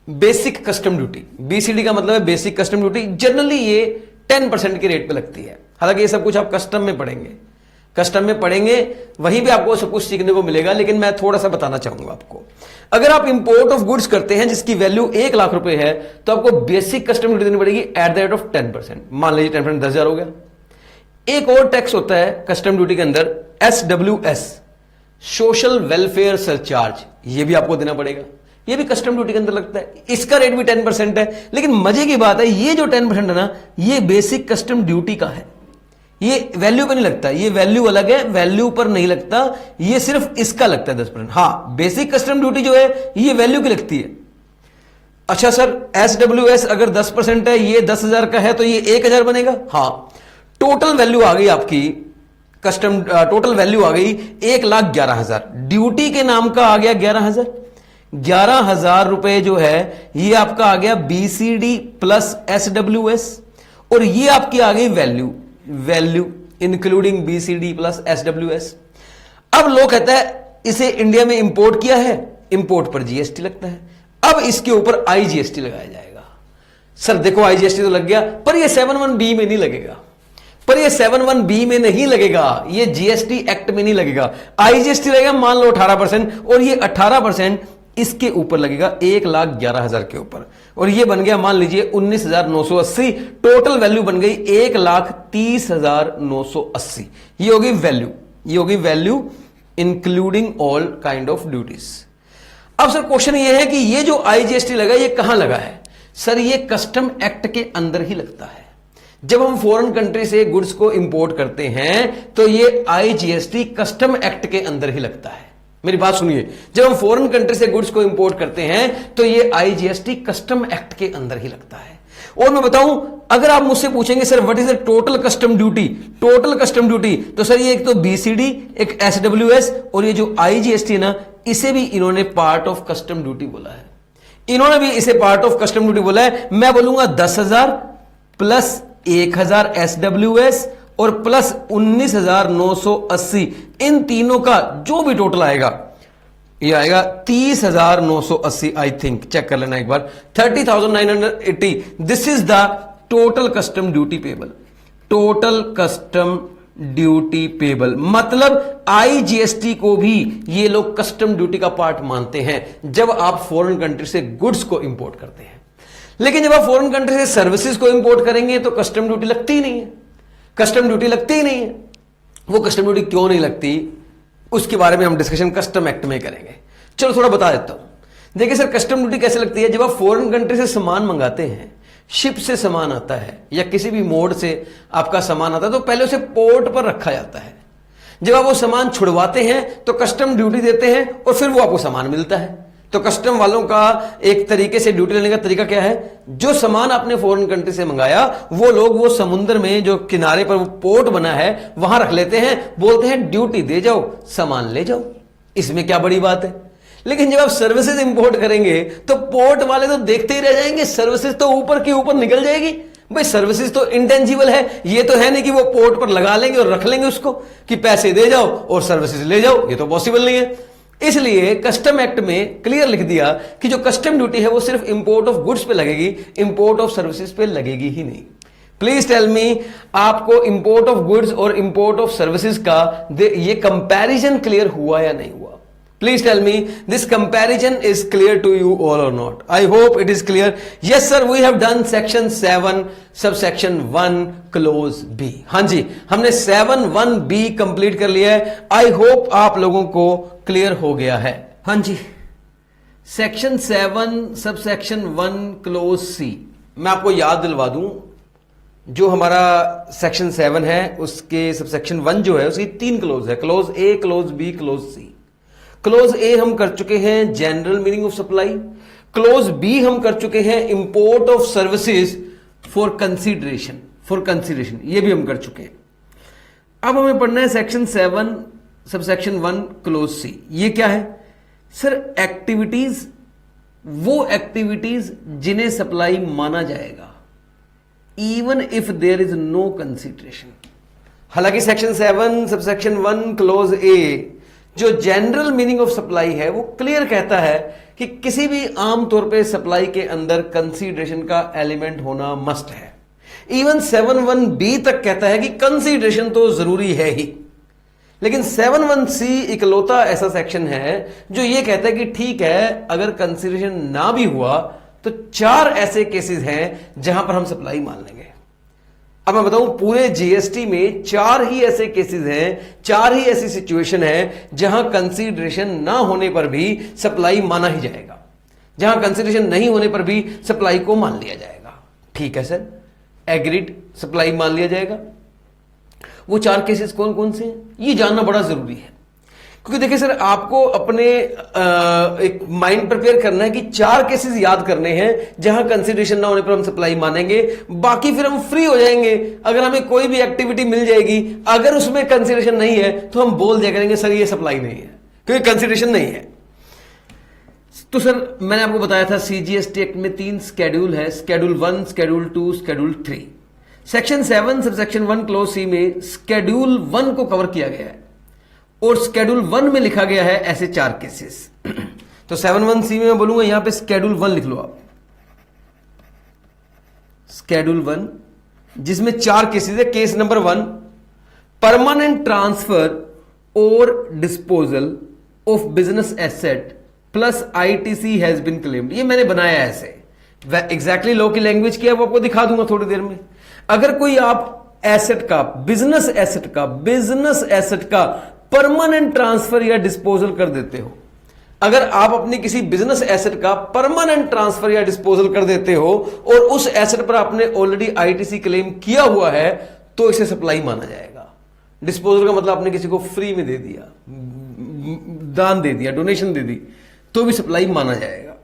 basic custom duty. BCD का मतलब है बेसिक कस्टम ड्यूटी। जनरली ये 10% के रेट पे लगती है। हालांकि ये सब कुछ आप कस्टम में पढ़ेंगे, कस्टम में पढ़ेंगे, वहीं भी आपको सब कुछ सीखने को मिलेगा, लेकिन मैं थोड़ा सा बताना चाहूंगा आपको। अगर आप इंपोर्ट ऑफ गुड्स करते हैं जिसकी वैल्यू 1 लाख रुपए है तो आपको बेसिक कस्टम ड्यूटी देनी पड़ेगी एट द रेट ऑफ 10%। मान लीजिए 10% 10,000 हो गया। एक और टैक्स होता है कस्टम ड्यूटी के अंदर, SWS, सोशल वेलफेयर सरचार्ज, ये भी आपको देना पड़ेगा, ये भी कस्टम ड्यूटी के अंदर लगता है। इसका रेट भी 10% है, लेकिन मजे की बात है ये जो 10% है ना, ये बेसिक कस्टम ड्यूटी का है, ये वैल्यू पे नहीं लगता, ये वैल्यू अलग है, वैल्यू पर नहीं लगता, ये सिर्फ इसका लगता है 10%। हाँ, बेसिक कस्टम ड्यूटी जो है ये वैल्यू की लगती है। अच्छा सर, SWS अगर 10% है, ये 10,000 का है तो ये 1,000 बनेगा। हाँ, टोटल वैल्यू आ गई आपकी, कस्टम टोटल वैल्यू आ गई 1,11,000, ड्यूटी के नाम का आ गया 11,000। 11,000 रुपए जो है ये आपका आ गया BCD प्लस SWS, और ये आपकी आ गई value including BCD plus SWS। अब लोग कहता है इसे इंडिया में इंपोर्ट किया है, इंपोर्ट पर जीएसटी लगता है, अब इसके ऊपर आईजीएसटी लगाया जाएगा। सर देखो आईजीएसटी तो लग गया, पर ये 7(1)(b में नहीं लगेगा, पर ये 7(1)(b में नहीं लगेगा, ये जीएसटी एक्ट में नहीं लगेगा। आईजीएसटी लगेगा मान लो 18%, और ये 18% इसके ऊपर लगेगा 1,11,000 के ऊपर, और ये बन गया मान लीजिए 19,980। टोटल वैल्यू बन गई 1,30,980। ये होगी वैल्यू, ये होगी value including all kind of duties. अब सर क्वेश्चन ये है कि ये जो आईजीएसटी लगा ये कहां लगा है? सर ये कस्टम एक्ट के अंदर ही लगता है। जब हम फॉरेन कंट्री से गुड्स को इंपोर्ट करते हैं तो ये आईजीएसटी कस्टम एक्ट के अंदर ही लगता है। मेरी बात सुनिए, जब हम फॉरेन कंट्री से गुड्स को इंपोर्ट करते हैं तो ये आईजीएसटी कस्टम एक्ट के अंदर ही लगता है। और मैं बताऊं, अगर आप मुझसे पूछेंगे sir what is the total custom duty, total custom duty, तो सर ये एक तो बीसीडी, एक एसडब्ल्यूएस और ये जो आईजीएसटी है ना, इसे भी इन्होंने पार्ट ऑफ कस्टम ड्यूटी बोला है। इन्होंने भी इसे पार्ट ऑफ कस्टम ड्यूटी बोला है। मैं बोलूंगा 10,000 प्लस 1,000 एसडब्ल्यूएस और प्लस 19,980, इन तीनों का जो भी टोटल आएगा ये आएगा 30,980। आई थिंक चेक कर लेना एक बार, 30,980। This is the total custom duty payable, total custom duty payable. मतलब आईजीएसटी को भी ये लोग कस्टम ड्यूटी का पार्ट मानते हैं जब आप फॉरेन कंट्री से गुड्स को इंपोर्ट करते हैं। लेकिन जब आप फॉरेन कंट्री से सर्विसेज को इंपोर्ट करेंगे तो कस्टम ड्यूटी लगती ही नहीं है, कस्टम ड्यूटी लगती ही नहीं है। वो कस्टम ड्यूटी क्यों नहीं लगती, उसके बारे में हम डिस्कशन कस्टम एक्ट में करेंगे। चलो थोड़ा बता देता हूं। देखिए सर, कस्टम ड्यूटी कैसे लगती है? जब आप फॉरेन कंट्री से सामान मंगाते हैं, शिप से सामान आता है या किसी भी मोड से आपका सामान आता है, तो पहले उसे पोर्ट पर रखा जाता है। जब आप वो सामान छुड़वाते हैं तो कस्टम ड्यूटी देते हैं और फिर वो आपको सामान मिलता है। तो कस्टम वालों का एक तरीके से ड्यूटी लेने का तरीका क्या है? जो सामान आपने फॉरेन कंट्री से मंगाया वो लोग वो समुद्र में जो किनारे पर वो पोर्ट बना है वहां रख लेते हैं, बोलते हैं ड्यूटी दे जाओ, सामान ले जाओ। इसमें क्या बड़ी बात है? लेकिन जब आप सर्विसेज इंपोर्ट करेंगे तो पोर्ट वाले तो देखते ही रह जाएंगे, सर्विसेज तो ऊपर की ऊपर निकल जाएगी। भाई सर्विसेज तो इंटेंजिबल है, ये तो है नहीं कि वो पोर्ट पर लगा लेंगे और रख लेंगे उसको कि पैसे दे जाओ और सर्विसेज ले जाओ, ये तो पॉसिबल नहीं है। इसलिए कस्टम एक्ट में क्लियर लिख दिया कि जो कस्टम ड्यूटी है वो सिर्फ इंपोर्ट ऑफ गुड्स पे लगेगी, इंपोर्ट ऑफ सर्विसेज पे लगेगी ही नहीं। प्लीज टेल मी, आपको इंपोर्ट ऑफ गुड्स और इंपोर्ट ऑफ सर्विसेज का ये कंपैरिजन क्लियर हुआ या नहीं हुआ? Please tell me this comparison is clear to you all or not? I hope it is clear. Yes sir, we have done section 7 subsection 1 clause B. हाँ जी, हमने 7(1)(b complete कर लिया है। I hope आप लोगों को क्लियर हो गया है। हाँ जी, सेक्शन 7 सबसेक्शन 1 क्लोज C, मैं आपको याद दिलवा दूं, जो हमारा सेक्शन 7 है उसके सबसेक्शन 1 जो है उसकी 3 क्लोज है, clause A, clause B, clause C। Clause A हम कर चुके हैं general meaning of supply, clause B हम कर चुके हैं import of services for consideration, ये भी हम कर चुके हैं। अब हमें पढ़ना है सेक्शन 7 सबसेक्शन 1 क्लोज सी। ये क्या है सर? एक्टिविटीज, वो एक्टिविटीज जिन्हें सप्लाई माना जाएगा even if there is no consideration. हालांकि सेक्शन 7 सबसेक्शन 1 क्लोज ए जो जनरल मीनिंग ऑफ सप्लाई है वो क्लियर कहता है कि किसी भी आम तौर पे सप्लाई के अंदर कंसीडरेशन का एलिमेंट होना मस्ट है। इवन 7(1)(b तक कहता है कि कंसीडरेशन तो जरूरी है ही। लेकिन 7(1)(c) इकलौता ऐसा सेक्शन है जो ये कहता है कि ठीक है, अगर कंसीडरेशन ना भी हुआ तो 4 ऐसे केसेस हैं जहां पर हम सप्लाई मान लेंगे। अब मैं बताऊं, पूरे जीएसटी में 4 ही ऐसे केसेस हैं, 4 ही ऐसी सिचुएशन है जहां कंसीडरेशन ना होने पर भी सप्लाई माना ही जाएगा, जहां कंसीडरेशन नहीं होने पर भी सप्लाई को मान लिया जाएगा। ठीक है सर, एग्रीड, सप्लाई मान लिया जाएगा। वो 4 केसेस कौन कौन से हैं ये जानना बड़ा जरूरी है, क्योंकि देखिए सर, आपको अपने एक माइंड प्रिपेयर करना है कि 4 केसेस याद करने हैं जहां कंसीडरेशन ना होने पर हम सप्लाई मानेंगे, बाकी फिर हम फ्री हो जाएंगे। अगर हमें कोई भी एक्टिविटी मिल जाएगी, अगर उसमें कंसीडरेशन नहीं है तो हम बोल दिया करेंगे सर ये सप्लाई नहीं है, क्योंकि कंसीडरेशन नहीं है। तो सर मैंने आपको बताया था सीजीएसटी एक्ट में 3 स्केड्यूल है, schedule 1, schedule 2, schedule 3। Section 7 subsection 1 clause C में स्केड्यूल 1 को कवर किया गया है और स्केड्यूल 1 में लिखा गया है ऐसे 4 केसेस। तो 7(1)(c) में मैं बोलूंगा यहां पे स्केड्यूल 1 लिख लो आप, स्केड्यूल 1, जिसमें 4 केसेस है। केस नंबर 1, परमानेंट ट्रांसफर और disposal of business asset plus ITC has been claimed. ये मैंने बनाया है ऐसे, एग्जैक्टली लॉ की लैंग्वेज की है वो आपको दिखा दूंगा थोड़ी देर में। अगर कोई आप एसेट का, बिजनेस एसेट का परमानेंट ट्रांसफर या डिस्पोजल कर देते हो, अगर आप अपनी किसी बिजनेस एसेट का परमानेंट ट्रांसफर या डिस्पोजल कर देते हो और उस एसेट पर आपने ऑलरेडी आईटीसी क्लेम किया हुआ है तो इसे सप्लाई माना जाएगा। डिस्पोजल का मतलब आपने किसी को फ्री में दे दिया, दान दे दिया, डोनेशन दे दी, तो भी सप्लाई माना जाएगा।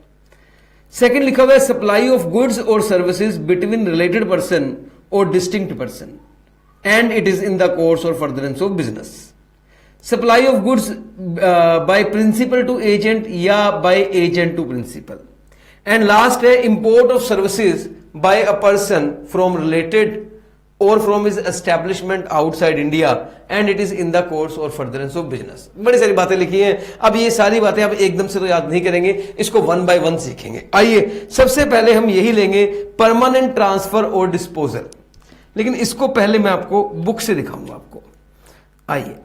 सेकंड लिखा हुआ है सप्लाई ऑफ गुड्स और सर्विसेज बिटवीन रिलेटेड पर्सन और distinct person and it is in the course और furtherance of business. Supply of goods by principal to agent या by agent to principal. And last है import of services by a person from related और from his establishment outside India and it is in the course और furtherance of business. बड़ी सारी बातें लिखी हैं। अब ये सारी बातें आप एकदम से तो याद नहीं करेंगे, इसको वन बाय वन सीखेंगे। आइए सबसे पहले हम यही लेंगे परमानेंट ट्रांसफर और डिस्पोजल, लेकिन इसको पहले मैं आपको बुक से दिखाऊंगा आपको। आइए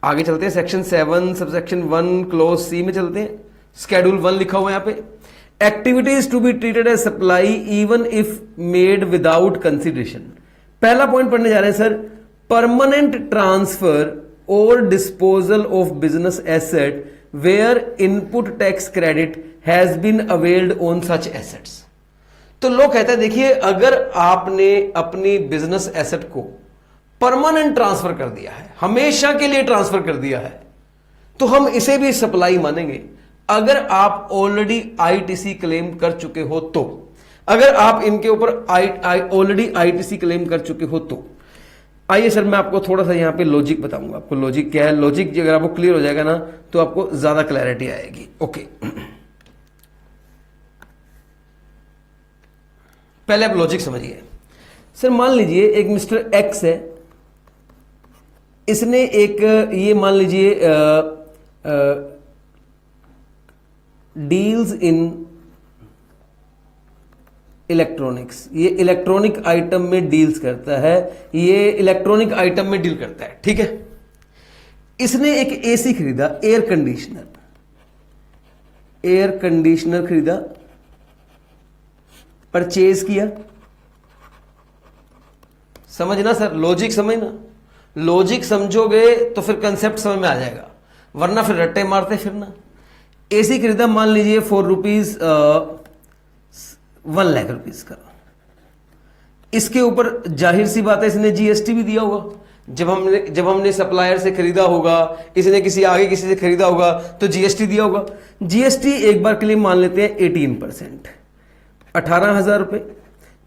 आगे चलते हैं, सेक्शन 7 सबसेक्शन 1 क्लोज सी में चलते हैं। स्केड्यूल 1 लिखा हुआ है यहां पे, activities to be treated as supply even if made without consideration. पहला पॉइंट पढ़ने जा रहे हैं सर, परमानेंट ट्रांसफर और disposal of business asset where input tax credit has been availed on such assets. तो लोग कहते हैं देखिए अगर आपने अपनी बिजनेस एसेट को परमानेंट ट्रांसफर कर दिया है, हमेशा के लिए ट्रांसफर कर दिया है, तो हम इसे भी सप्लाई मानेंगे अगर आप ऑलरेडी आईटीसी क्लेम कर चुके हो तो। अगर आप इनके ऊपर ऑलरेडी आईटीसी क्लेम कर चुके हो तो। आइए सर मैं आपको थोड़ा सा यहां पे लॉजिक बताऊंगा आपको। लॉजिक क्या है, लॉजिक अगर आपको क्लियर हो जाएगा ना तो आपको ज्यादा क्लैरिटी आएगी। ओके पहले आप लॉजिक समझिए। सर मान लीजिए एक मिस्टर एक्स है, इसने एक ये मान लीजिए डील्स इन इलेक्ट्रॉनिक्स, ये इलेक्ट्रॉनिक आइटम में डील्स करता है, ये इलेक्ट्रॉनिक आइटम में डील करता है, ठीक है। इसने एक एसी खरीदा, एयर कंडीशनर खरीदा, परचेज किया। समझना सर, लॉजिक समझना, लॉजिक समझोगे तो फिर कंसेप्ट समझ में आ जाएगा, वरना फिर रट्टे मारते फिरना। एसी खरीदा मान लीजिए फॉर रुपीज 1 लाख रुपीज का। इसके ऊपर जाहिर सी बात है इसने जीएसटी भी दिया होगा। जब हमने सप्लायर से खरीदा होगा, इसने किसी से खरीदा होगा तो जीएसटी दिया होगा। जीएसटी एक बार के लिए मान लेते हैं 18%, 18,000 रुपए।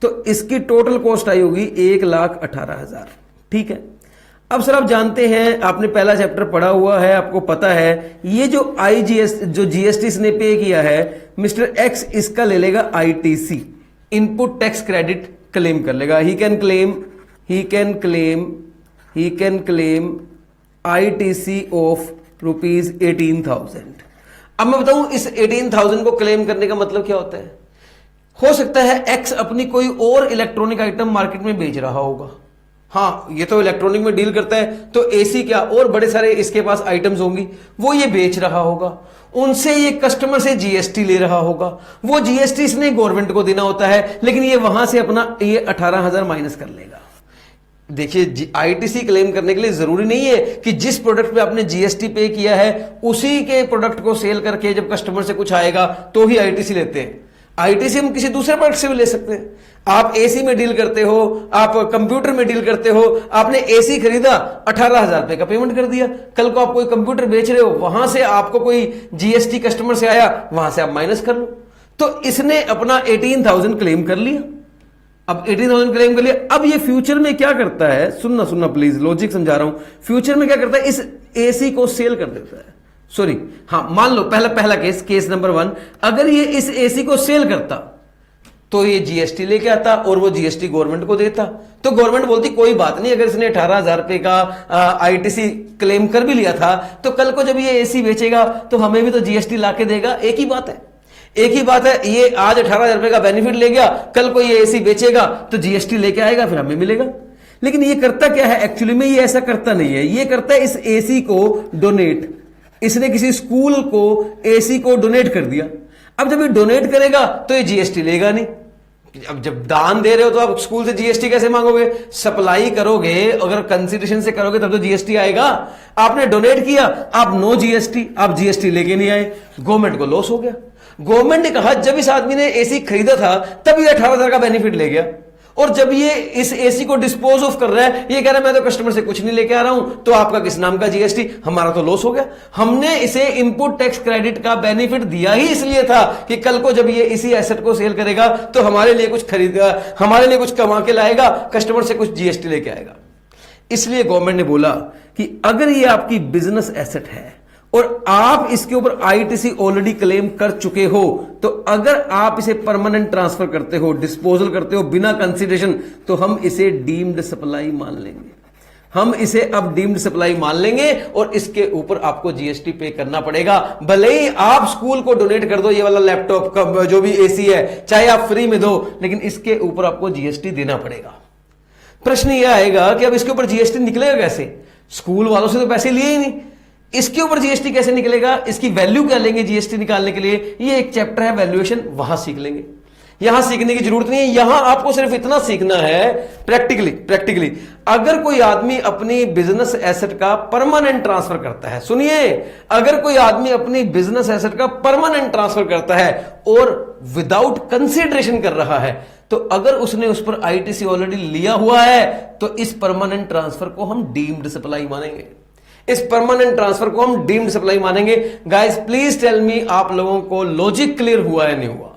तो इसकी टोटल कॉस्ट आई होगी 1,18,000, ठीक है। अब सर आप जानते हैं, आपने पहला चैप्टर पढ़ा हुआ है, आपको पता है ये जो जो जीएसटी इसने पे किया है मिस्टर एक्स, इसका ले लेगा ITC, input tax credit claim कर लेगा। He can claim ITC of rupees 18,000। अब मैं बताऊं इस 18,000 को क्लेम करने का मतलब क्या होता है। हो सकता है एक्स अपनी कोई और इलेक्ट्रॉनिक आइटम मार्केट में बेच रहा होगा। हाँ, ये तो इलेक्ट्रॉनिक में डील करता है, तो एसी क्या और बड़े सारे इसके पास आइटम्स होंगी, वो ये बेच रहा होगा। उनसे ये कस्टमर से जीएसटी ले रहा होगा, वो जीएसटी इसने गवर्नमेंट को देना होता है, लेकिन ये वहां से अपना ये 18,000 माइनस कर लेगा। देखिए आईटीसी क्लेम करने के लिए जरूरी नहीं है कि जिस प्रोडक्ट पे आपने जीएसटी पे किया है उसी के प्रोडक्ट को सेल करके जब कस्टमर से कुछ आएगा तो ही आईटीसी लेते हैं। आईटीसी हम किसी दूसरे प्रोडक्ट से भी ले सकते हैं। आप एसी में डील करते हो, आप कंप्यूटर में डील करते हो, आपने एसी खरीदा 18,000 रुपए का पेमेंट कर दिया, कल को आप कोई कंप्यूटर बेच रहे हो, वहां से आपको कोई जीएसटी कस्टमर से आया, वहां से आप माइनस कर लो। तो इसने अपना 18,000 क्लेम कर लिया। अब 18,000 क्लेम कर लिया। अब ये फ्यूचर में क्या करता है, सुनना प्लीज, लॉजिक समझा रहा हूं। फ्यूचर में क्या करता है, इस एसी को सेल कर देता है। सॉरी, हाँ, मान लो पहला केस नंबर 1, अगर ये इस एसी को सेल करता तो ये जीएसटी लेके आता और वो जीएसटी गवर्नमेंट को देता, तो गवर्नमेंट बोलती कोई बात नहीं, अगर इसने 18,000 रुपए का आईटीसी क्लेम कर भी लिया था तो कल को जब ये एसी बेचेगा तो हमें भी तो जीएसटी लाके देगा। एक ही बात है, ये आज 18,000 रुपए का बेनिफिट ले गया, कल को ये एसी बेचेगा तो जीएसटी लेके आएगा, फिर हमें मिलेगा। लेकिन ये करता क्या है, एक्चुअली में ये ऐसा करता नहीं है। ये करता है इस एसी को डोनेट, इसने किसी स्कूल को एसी को डोनेट कर दिया। अब जब ये डोनेट करेगा तो ये जीएसटी लेगा नहीं, अब जब दान दे रहे हो तो आप स्कूल से जीएसटी कैसे मांगोगे? सप्लाई करोगे, अगर कंसिडरेशन से करोगे तब तो जीएसटी आएगा। आपने डोनेट किया, आप नो जीएसटी, आप जीएसटी लेके नहीं आए, गवर्नमेंट को लॉस हो गया। गवर्नमेंट ने कहा जब इस आदमी ने एसी खरीदा था तब ये 18,000 का बेनिफिट ले गया, और जब ये इस एसी को डिस्पोज ऑफ कर रहा है, ये कह रहा है मैं तो कस्टमर से कुछ नहीं लेके आ रहा हूं, तो आपका किस नाम का जीएसटी? हमारा तो लॉस हो गया। हमने इसे इनपुट टैक्स क्रेडिट का बेनिफिट दिया ही इसलिए था कि कल को जब ये इसी एसेट को सेल करेगा तो हमारे लिए कुछ खरीदेगा, हमारे लिए कुछ कमा के लाएगा, कस्टमर से कुछ जीएसटी लेके आएगा। इसलिए गवर्नमेंट ने बोला कि अगर ये आपकी बिजनेस एसेट है और आप इसके ऊपर आईटीसी ऑलरेडी क्लेम कर चुके हो, तो अगर आप इसे परमानेंट ट्रांसफर करते हो, डिस्पोजल करते हो बिना कंसीडरेशन, तो हम इसे डीम्ड सप्लाई मान लेंगे। हम इसे अब डीम्ड सप्लाई मान लेंगे और इसके ऊपर आपको जीएसटी पे करना पड़ेगा। भले ही आप स्कूल को डोनेट कर दो ये वाला लैपटॉप का जो भी एसी है, चाहे आप फ्री में दो, लेकिन इसके ऊपर आपको जीएसटी देना पड़ेगा। प्रश्न यह आएगा कि अब इसके ऊपर जीएसटी निकलेगा कैसे? स्कूल वालों से तो पैसे लिए ही नहीं, इसके ऊपर जीएसटी कैसे निकलेगा? इसकी वैल्यू क्या लेंगे जीएसटी निकालने के लिए? ये एक चैप्टर है वैल्यूएशन, वहां सीख लेंगे। यहां सीखने की जरूरत नहीं है, यहां आपको सिर्फ इतना सीखना है प्रैक्टिकली अगर कोई आदमी अपनी बिजनेस एसेट का परमानेंट ट्रांसफर करता है, सुनिए, अगर कोई आदमी अपनी बिजनेस एसेट का परमानेंट ट्रांसफर करता है और विदाउट कंसिडरेशन कर रहा है, तो अगर उसने उस पर आईटीसी ऑलरेडी लिया हुआ है तो इस परमानेंट ट्रांसफर को हम डीम्ड सप्लाई मानेंगे। इस परमानेंट ट्रांसफर को हम डीम्ड सप्लाई मानेंगे। गाइस प्लीज टेल मी, आप लोगों को लॉजिक क्लियर हुआ है नहीं हुआ?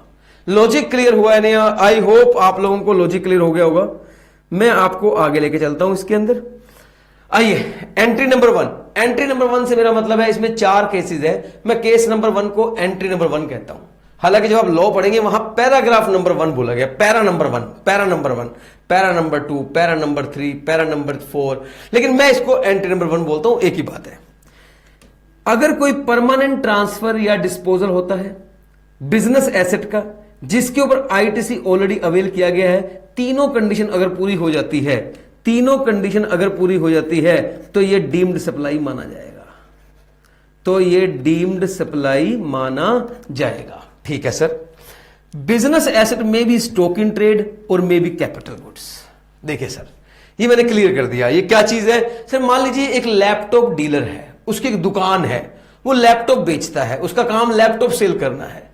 लॉजिक क्लियर हुआ है नहीं? आई होप आप लोगों को लॉजिक क्लियर हो गया होगा। मैं आपको आगे लेके चलता हूं इसके अंदर। आइए, एंट्री नंबर 1। एंट्री नंबर 1 से मेरा मतलब है इसमें 4 केसेस है। मैं केस नंबर 1 को एंट्री नंबर 1 कहता हूं। हालांकि जब आप लॉ पढ़ेंगे वहां पैराग्राफ नंबर 1 बोला गया, para number 1, para number 1, para number 2, para number 3, para number 4, लेकिन मैं इसको एंट्री नंबर 1 बोलता हूं। एक ही बात है। अगर कोई परमानेंट ट्रांसफर या डिस्पोजल होता है बिजनेस एसेट का जिसके ऊपर आईटीसी ऑलरेडी अवेल किया गया है, तीनों कंडीशन अगर पूरी हो जाती है, तीनों कंडीशन अगर पूरी हो जाती है, तो यह डीम्ड सप्लाई माना जाएगा। तो यह डीम्ड सप्लाई माना जाएगा। ठीक है सर। बिजनेस एसेट में भी स्टॉक इन ट्रेड और मे भी कैपिटल गुड्स। देखिए सर, ये मैंने क्लियर कर दिया। ये क्या चीज है सर? मान लीजिए एक लैपटॉप डीलर है, उसकी एक दुकान है, वो लैपटॉप बेचता है, उसका काम लैपटॉप सेल करना है,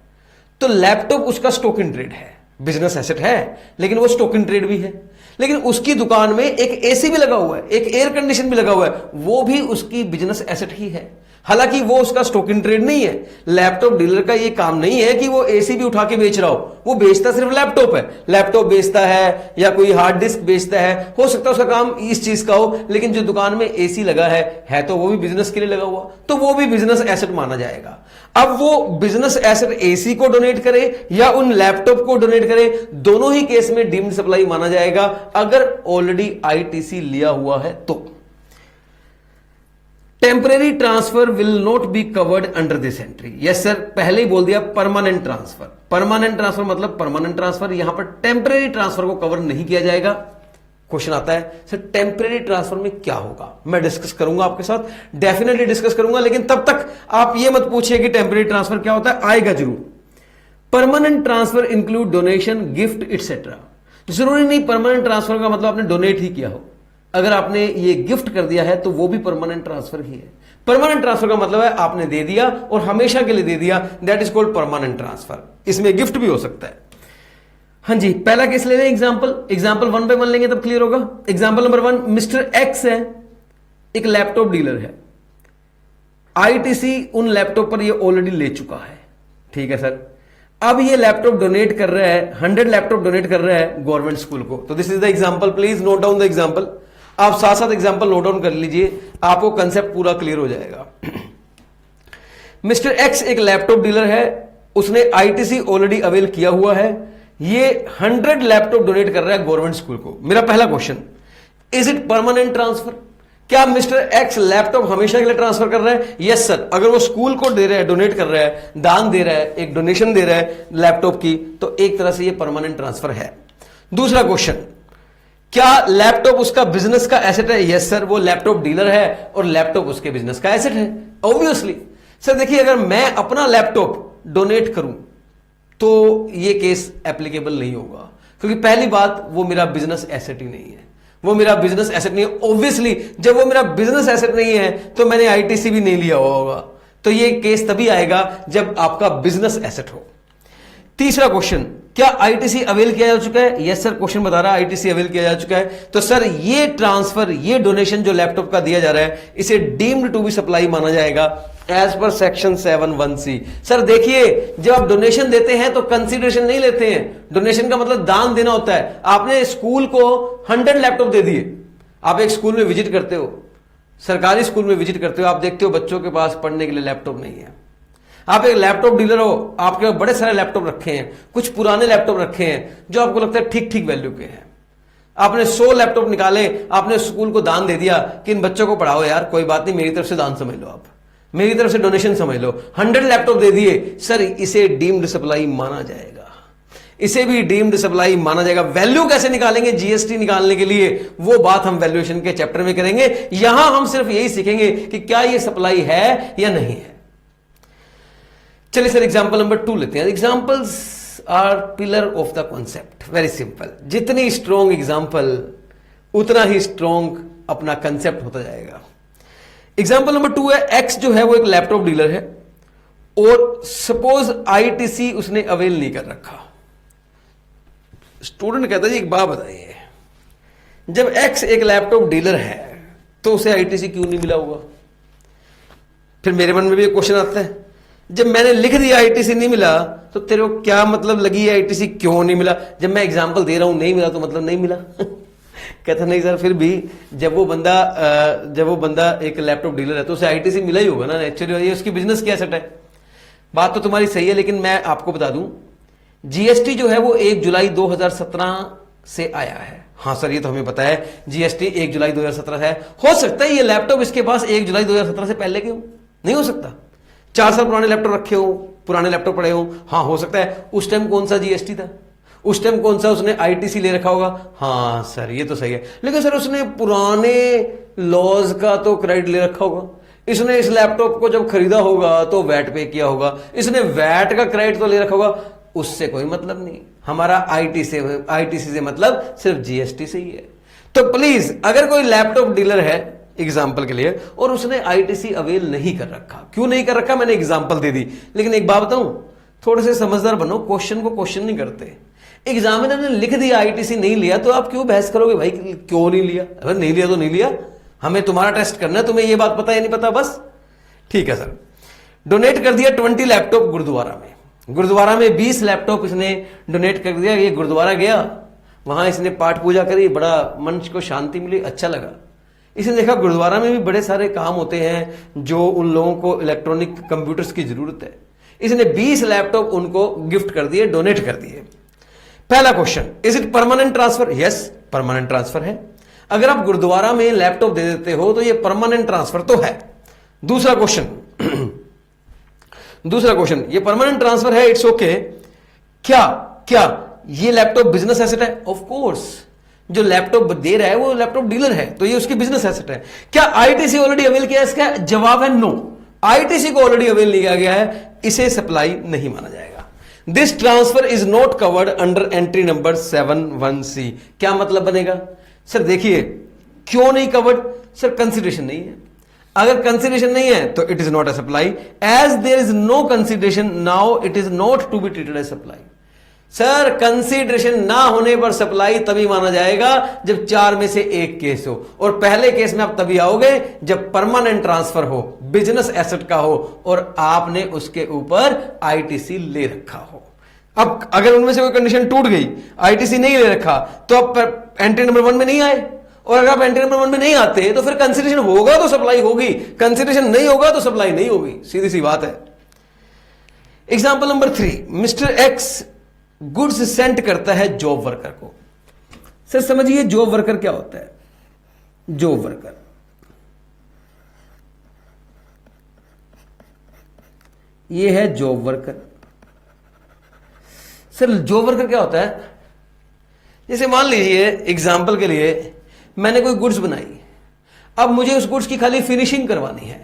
तो लैपटॉप उसका स्टॉक इन ट्रेड है, बिजनेस एसेट है, लेकिन वो स्टॉक इन ट्रेड भी है। लेकिन उसकी दुकान में एक एसी भी लगा हुआ है, एक एयर कंडीशन भी लगा हुआ है, वो भी उसकी बिजनेस एसेट ही है। हालांकि वो उसका स्टॉक इन ट्रेड नहीं है। लैपटॉप डीलर का ये काम नहीं है कि वो एसी भी उठा के बेच रहा हो, वो बेचता सिर्फ लैपटॉप है। लैपटॉप बेचता है या कोई हार्ड डिस्क बेचता है, हो सकता है उसका काम इस चीज का हो, लेकिन जो दुकान में एसी लगा है तो वो भी बिजनेस के लिए लगा हुआ, तो वो भी बिजनेस एसेट माना जाएगा। अब वो बिजनेस एसेट एसी को डोनेट करे या उन लैपटॉप को डोनेट करे, दोनों ही केस में डीम्ड सप्लाई माना जाएगा अगर ऑलरेडी आईटीसी लिया हुआ है तो। Temporary transfer will not be covered under this entry. Yes sir, पहले ही बोल दिया परमानेंट ट्रांसफर। परमानेंट ट्रांसफर मतलब परमानेंट ट्रांसफर, यहां पर टेम्परेरी ट्रांसफर को कवर नहीं किया जाएगा। क्वेश्चन आता है सर टेम्परेरी ट्रांसफर में क्या होगा? मैं डिस्कस करूंगा आपके साथ, डेफिनेटली डिस्कस करूंगा, लेकिन तब तक आप ये मत पूछिए कि टेम्परेरी ट्रांसफर क्या होता है, आएगा जरूर। Permanent transfer include donation, gift etcetera. जरूरी नहीं परमानेंट ट्रांसफर का मतलब आपने डोनेट ही किया हो। अगर आपने ये गिफ्ट कर दिया है तो वो भी परमानेंट ट्रांसफर ही है। परमानेंट ट्रांसफर का मतलब है आपने दे दिया और हमेशा के लिए दे दिया, that is called permanent transfer. इसमें गिफ्ट भी हो सकता है। हाँ जी, पहला केस ले लें, एग्जाम्पल 1 by 1 लेंगे तब क्लियर होगा। एग्जाम्पल नंबर 1, मिस्टर एक्स है, एक लैपटॉप डीलर है, आईटीसी उन लैपटॉप पर ये ऑलरेडी ले चुका है। ठीक है सर। अब ये लैपटॉप डोनेट कर रहा है, 100 लैपटॉप डोनेट कर रहा है गवर्नमेंट स्कूल को। तो this is the example, please note down the example. आप साथ साथ एग्जाम्पल नोट डाउन कर लीजिए, आपको कंसेप्ट पूरा क्लियर हो जाएगा। मिस्टर एक्स एक लैपटॉप डीलर है, उसने आईटीसी ऑलरेडी अवेल किया हुआ है, ये 100 लैपटॉप डोनेट कर रहा है गवर्नमेंट स्कूल को। मेरा पहला question, is it permanent transfer? क्या मिस्टर एक्स लैपटॉप हमेशा के लिए ट्रांसफर कर रहा है? Yes sir. अगर वो स्कूल को दे रहा है, डोनेट कर रहा है, दान दे रहा है, एक डोनेशन दे रहा है लैपटॉप की, तो एक तरह से ये परमानेंट ट्रांसफर है। दूसरा क्वेश्चन, क्या लैपटॉप उसका बिजनेस का एसेट है? यस सर, वो लैपटॉप डीलर है और लैपटॉप उसके बिजनेस का एसेट है, ऑब्वियसली। सर देखिए, अगर मैं अपना लैपटॉप डोनेट करूं तो ये केस एप्लीकेबल नहीं होगा, क्योंकि पहली बात वो मेरा बिजनेस एसेट ही नहीं है, वो मेरा बिजनेस एसेट नहीं है। ऑब्वियसली जब वो मेरा बिजनेस एसेट नहीं है तो मैंने आईटीसी भी नहीं लिया होगा। तो ये केस तभी आएगा जब आपका बिजनेस एसेट हो। तीसरा क्वेश्चन, क्या आईटीसी अवेल किया जा चुका है? यस सर, क्वेश्चन बता रहा है आईटीसी अवेल किया जा चुका है। तो सर ये ट्रांसफर, ये डोनेशन जो लैपटॉप का दिया जा रहा है, इसे डीम्ड टू बी सप्लाई माना जाएगा as per section 7(1)(c). Sir देखिए, जब आप डोनेशन देते हैं तो कंसीडरेशन नहीं लेते हैं। डोनेशन का मतलब दान देना होता है। आपने स्कूल को 100 लैपटॉप दे दिए। आप एक स्कूल में विजिट करते हो, सरकारी स्कूल में विजिट करते हो, आप देखते हो बच्चों के पास पढ़ने के लिए लैपटॉप नहीं है। आप एक लैपटॉप डीलर हो, आपके बड़े सारे लैपटॉप रखे हैं, कुछ पुराने लैपटॉप रखे हैं जो आपको लगता है ठीक ठीक वैल्यू के हैं। आपने 100 लैपटॉप निकाले, आपने स्कूल को दान दे दिया कि इन बच्चों को पढ़ाओ यार, कोई बात नहीं, मेरी तरफ से दान समझ लो, आप मेरी तरफ से डोनेशन समझ लो। 100 लैपटॉप दे दिए, सर इसे डीम्ड सप्लाई माना जाएगा, इसे भी डीम्ड सप्लाई माना जाएगा। वैल्यू कैसे निकालेंगे जीएसटी निकालने के लिए, वो बात हम वैल्यूएशन के चैप्टर में करेंगे। यहां हम सिर्फ यही सीखेंगे कि क्या ये सप्लाई है या नहीं है। चलिए सर एग्जांपल नंबर 2 लेते हैं। Examples are pillar of the concept. Very simple, जितनी स्ट्रॉन्ग एग्जांपल उतना ही स्ट्रॉन्ग अपना कंसेप्ट होता जाएगा। एग्जांपल नंबर 2 है, एक्स जो है वो एक लैपटॉप डीलर है और सपोज आईटीसी उसने अवेल नहीं कर रखा। स्टूडेंट कहता है जी एक बात बताइए, जब एक्स एक लैपटॉप डीलर है तो उसे आईटीसी क्यों नहीं मिला होगा? फिर मेरे मन में भी एक क्वेश्चन आता है, जब मैंने लिख दिया आईटीसी नहीं मिला तो तेरे को क्या मतलब लगी है आईटीसी क्यों नहीं मिला? जब मैं एग्जांपल दे रहा हूं नहीं मिला तो मतलब नहीं मिला। कहता नहीं सर, फिर भी जब वो बंदा एक लैपटॉप डीलर है तो उसे आईटीसी मिला ही होगा ना, एक्चुअली ये उसकी बिजनेस की एसेट है। बात तो तुम्हारी सही है, लेकिन मैं आपको बता दूं जीएसटी जो है वो 1 जुलाई 2017 से आया है। हाँ सर ये तो हमें पता है, जीएसटी 1 जुलाई 2017 है। हो सकता है ये लैपटॉप इसके पास 1 जुलाई 2017 से पहले के हो, नहीं हो सकता? 4 साल पुराने लैपटॉप रखे हो, पुराने लैपटॉप पड़े हो, हाँ हो सकता है। उस टाइम कौन सा जीएसटी था, उस टाइम कौन सा उसने आईटीसी ले रखा होगा? हाँ सर ये तो सही है, लेकिन सर उसने पुराने लॉज का तो क्रेडिट ले रखा होगा। इसने इस लैपटॉप को जब खरीदा होगा तो वैट पे किया होगा, इसने वैट का क्रेडिट तो ले रखा होगा। उससे कोई मतलब नहीं, हमारा आईटीसी से मतलब सिर्फ जीएसटी से ही है। तो प्लीज अगर कोई लैपटॉप डीलर है एग्जाम्पल के लिए और उसने आईटीसी अवेल नहीं कर रखा, क्यों नहीं कर रखा मैंने एग्जाम्पल दे दी, लेकिन एक बात बताऊं, थोड़े से समझदार बनो, क्वेश्चन को क्वेश्चन नहीं करते। एग्जामिनर ने लिख दिया आईटीसी नहीं लिया तो आप क्यों बहस करोगे भाई क्यों नहीं लिया? अगर नहीं लिया तो नहीं लिया, हमें तुम्हारा टेस्ट करना है, तुम्हें यह बात पता या नहीं पता, बस ठीक है सर। डोनेट कर दिया 20 लैपटॉप गुरुद्वारा में, गुरुद्वारा में 20 लैपटॉप इसने डोनेट कर दिया। ये गुरुद्वारा गया, वहां इसने पाठ पूजा करी, बड़ा मन को शांति मिली, अच्छा लगा। इसने देखा गुरुद्वारा में भी बड़े सारे काम होते हैं जो उन लोगों को इलेक्ट्रॉनिक कंप्यूटर्स की जरूरत है। इसने 20 लैपटॉप उनको गिफ्ट कर दिए, डोनेट कर दिए। पहला question, is it permanent transfer? Yes permanent transfer है। अगर आप गुरुद्वारा में लैपटॉप दे देते हो तो ये परमानेंट ट्रांसफर तो है। दूसरा क्वेश्चन, ये परमानेंट ट्रांसफर है, इट्स ओके। क्या ये लैपटॉप बिजनेस एसेट है? ऑफ कोर्स, जो लैपटॉप दे रहा है वो लैपटॉप डीलर है तो ये उसकी बिजनेस एसेट है। क्या आईटीसी ऑलरेडी अवेल किया है? इसका जवाब है नो, आईटीसी को ऑलरेडी अवेल नहीं किया गया है, इसे सप्लाई नहीं माना जाएगा। This transfer is not covered under entry number 7(1)(c). क्या मतलब बनेगा? सर देखिए क्यों नहीं कवर्ड? सर कंसिडरेशन नहीं है। अगर कंसिडरेशन नहीं है तो it is not a supply. As there is no consideration now it is not to be treated as supply. Sir consideration ना होने पर सप्लाई तभी माना जाएगा जब 4 में से 1 केस हो, और पहले केस में आप तभी आओगे जब परमानेंट ट्रांसफर हो, बिजनेस एसेट का हो और आपने उसके ऊपर आईटीसी ले रखा हो। अब अगर उनमें से कोई कंडीशन टूट गई, आईटीसी नहीं ले रखा, तो आप एंट्री नंबर 1 में नहीं आए, और अगर आप एंट्री नंबर 1 में नहीं आते तो फिर कंसीडरेशन होगा तो सप्लाई होगी, कंसीडरेशन नहीं होगा तो सप्लाई नहीं होगी, सीधी सी बात है। Example number 3, mister x goods send करता है जॉब वर्कर को। सर समझिए जॉब वर्कर क्या होता है? जॉब वर्कर ये है job worker. Sir job worker क्या होता है? जैसे मान लीजिए एग्जाम्पल के लिए मैंने कोई गुड्स बनाई, अब मुझे उस गुड्स की खाली फिनिशिंग करवानी है,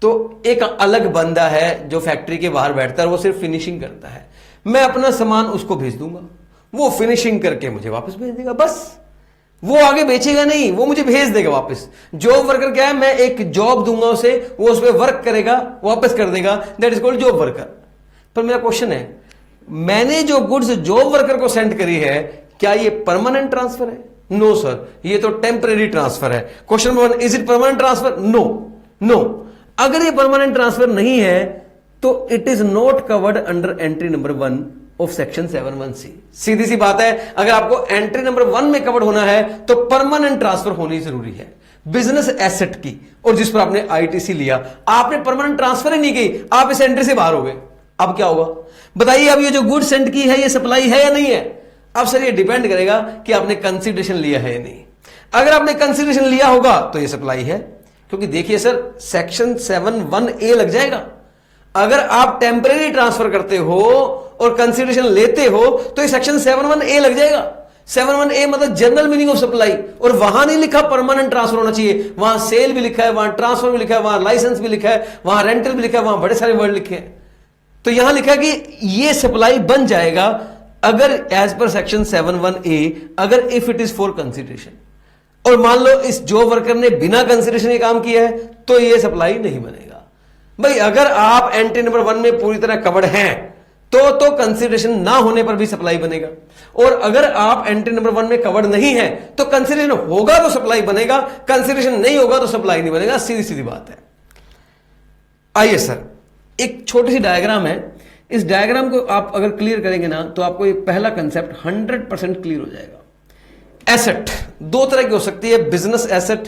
तो एक अलग बंदा है जो फैक्ट्री के बाहर बैठता है, वो सिर्फ फिनिशिंग करता है। मैं अपना सामान उसको भेज दूंगा, वो फिनिशिंग करके मुझे वापस भेज देगा, बस। वो आगे बेचेगा नहीं, वो मुझे भेज देगा वापस। जॉब वर्कर क्या है, मैं एक जॉब दूंगा उसे, वो उस पर वर्क करेगा, वापस कर देगा, that is called job worker. पर मेरा क्वेश्चन है, मैंने जो गुड्स जॉब वर्कर को सेंड करी है, क्या ये परमानेंट ट्रांसफर है? नो सर, ये तो टेम्परेरी ट्रांसफर है। Question number 1, is it permanent transfer? No, no. अगर ये परमानेंट ट्रांसफर नहीं है तो it is not covered under entry number 1 of section 7(1)(c). सीधी सी बात है, अगर आपको एंट्री नंबर 1 में कवर्ड होना है तो परमानेंट ट्रांसफर होनी जरूरी है। बिजनेस एसेट की, और जिस पर आपने आईटीसी लिया, आपने परमानेंट ट्रांसफर ही नहीं की, आप इस एंट्री से बाहर हो गए। अब क्या होगा बताइए? अब ये जो गुड सेंड की है, ये सप्लाई है या नहीं है? अब सर ये डिपेंड करेगा कि आपने कंसीडरेशन लिया है या नहीं। अगर आपने कंसीडरेशन लिया होगा तो ये सप्लाई है, क्योंकि देखिए सर, सेक्शन 7(1)(a) लग जाएगा। अगर आप टेम्परेरी ट्रांसफर करते हो और कंसीडरेशन लेते हो तो ये सेक्शन 7(1)(a) लग जाएगा। 7(1)(a) मतलब जनरल मीनिंग ऑफ सप्लाई, और वहां नहीं लिखा परमानेंट ट्रांसफर होना चाहिए, वहां सेल भी लिखा है, वहां ट्रांसफर भी लिखा है, वहां लाइसेंस भी लिखा है, वहां रेंटल भी लिखा है, वहां बड़े सारे वर्ड लिखे हैं। तो यहां लिखा है कि ये सप्लाई बन जाएगा अगर एज पर सेक्शन 7(1)(a), अगर if it is for consideration. और मान लो इस जॉब वर्कर ने बिना कंसीडरेशन ये काम किया है तो ये सप्लाई नहीं बनेगा। भाई अगर आप एंट्री नंबर 1 में पूरी तरह कवर्ड हैं तो कंसीडरेशन ना होने पर भी सप्लाई बनेगा, और अगर आप एंट्री नंबर 1 में कवर्ड नहीं है तो कंसीडरेशन होगा तो सप्लाई बनेगा, कंसीडरेशन नहीं होगा तो सप्लाई नहीं बनेगा। सीधी सीधी बात है। आइए सर, एक छोटी सी डायग्राम है, इस डायग्राम को आप अगर क्लियर करेंगे ना तो आपको ये पहला कंसेप्ट 100% क्लियर हो जाएगा। एसेट दो तरह की हो सकती है, business asset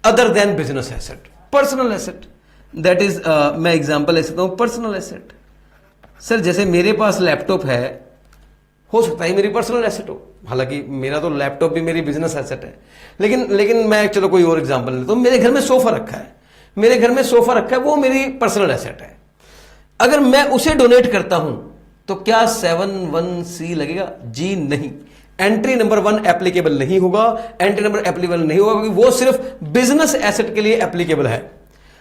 other than business asset, personal asset. That is मैं एग्जांपल ले सकता हूं पर्सनल एसेट। सर जैसे मेरे पास लैपटॉप है, हो सकता है मेरी पर्सनल एसेट हो, हालांकि मेरा तो लैपटॉप भी मेरी बिजनेस एसेट है, लेकिन मैं चलो कोई और एग्जांपल लेता हूं। मेरे घर में सोफा रखा है, मेरे घर में सोफा रखा है, वो मेरी पर्सनल एसेट है। अगर मैं उसे डोनेट करता हूं तो क्या 7(1)(c) लगेगा? जी नहीं, एंट्री नंबर 1 एप्लीकेबल नहीं होगा, एंट्री नंबर एप्लीकेबल नहीं होगा, क्योंकि वो सिर्फ बिजनेस एसेट के लिए एप्लीकेबल है।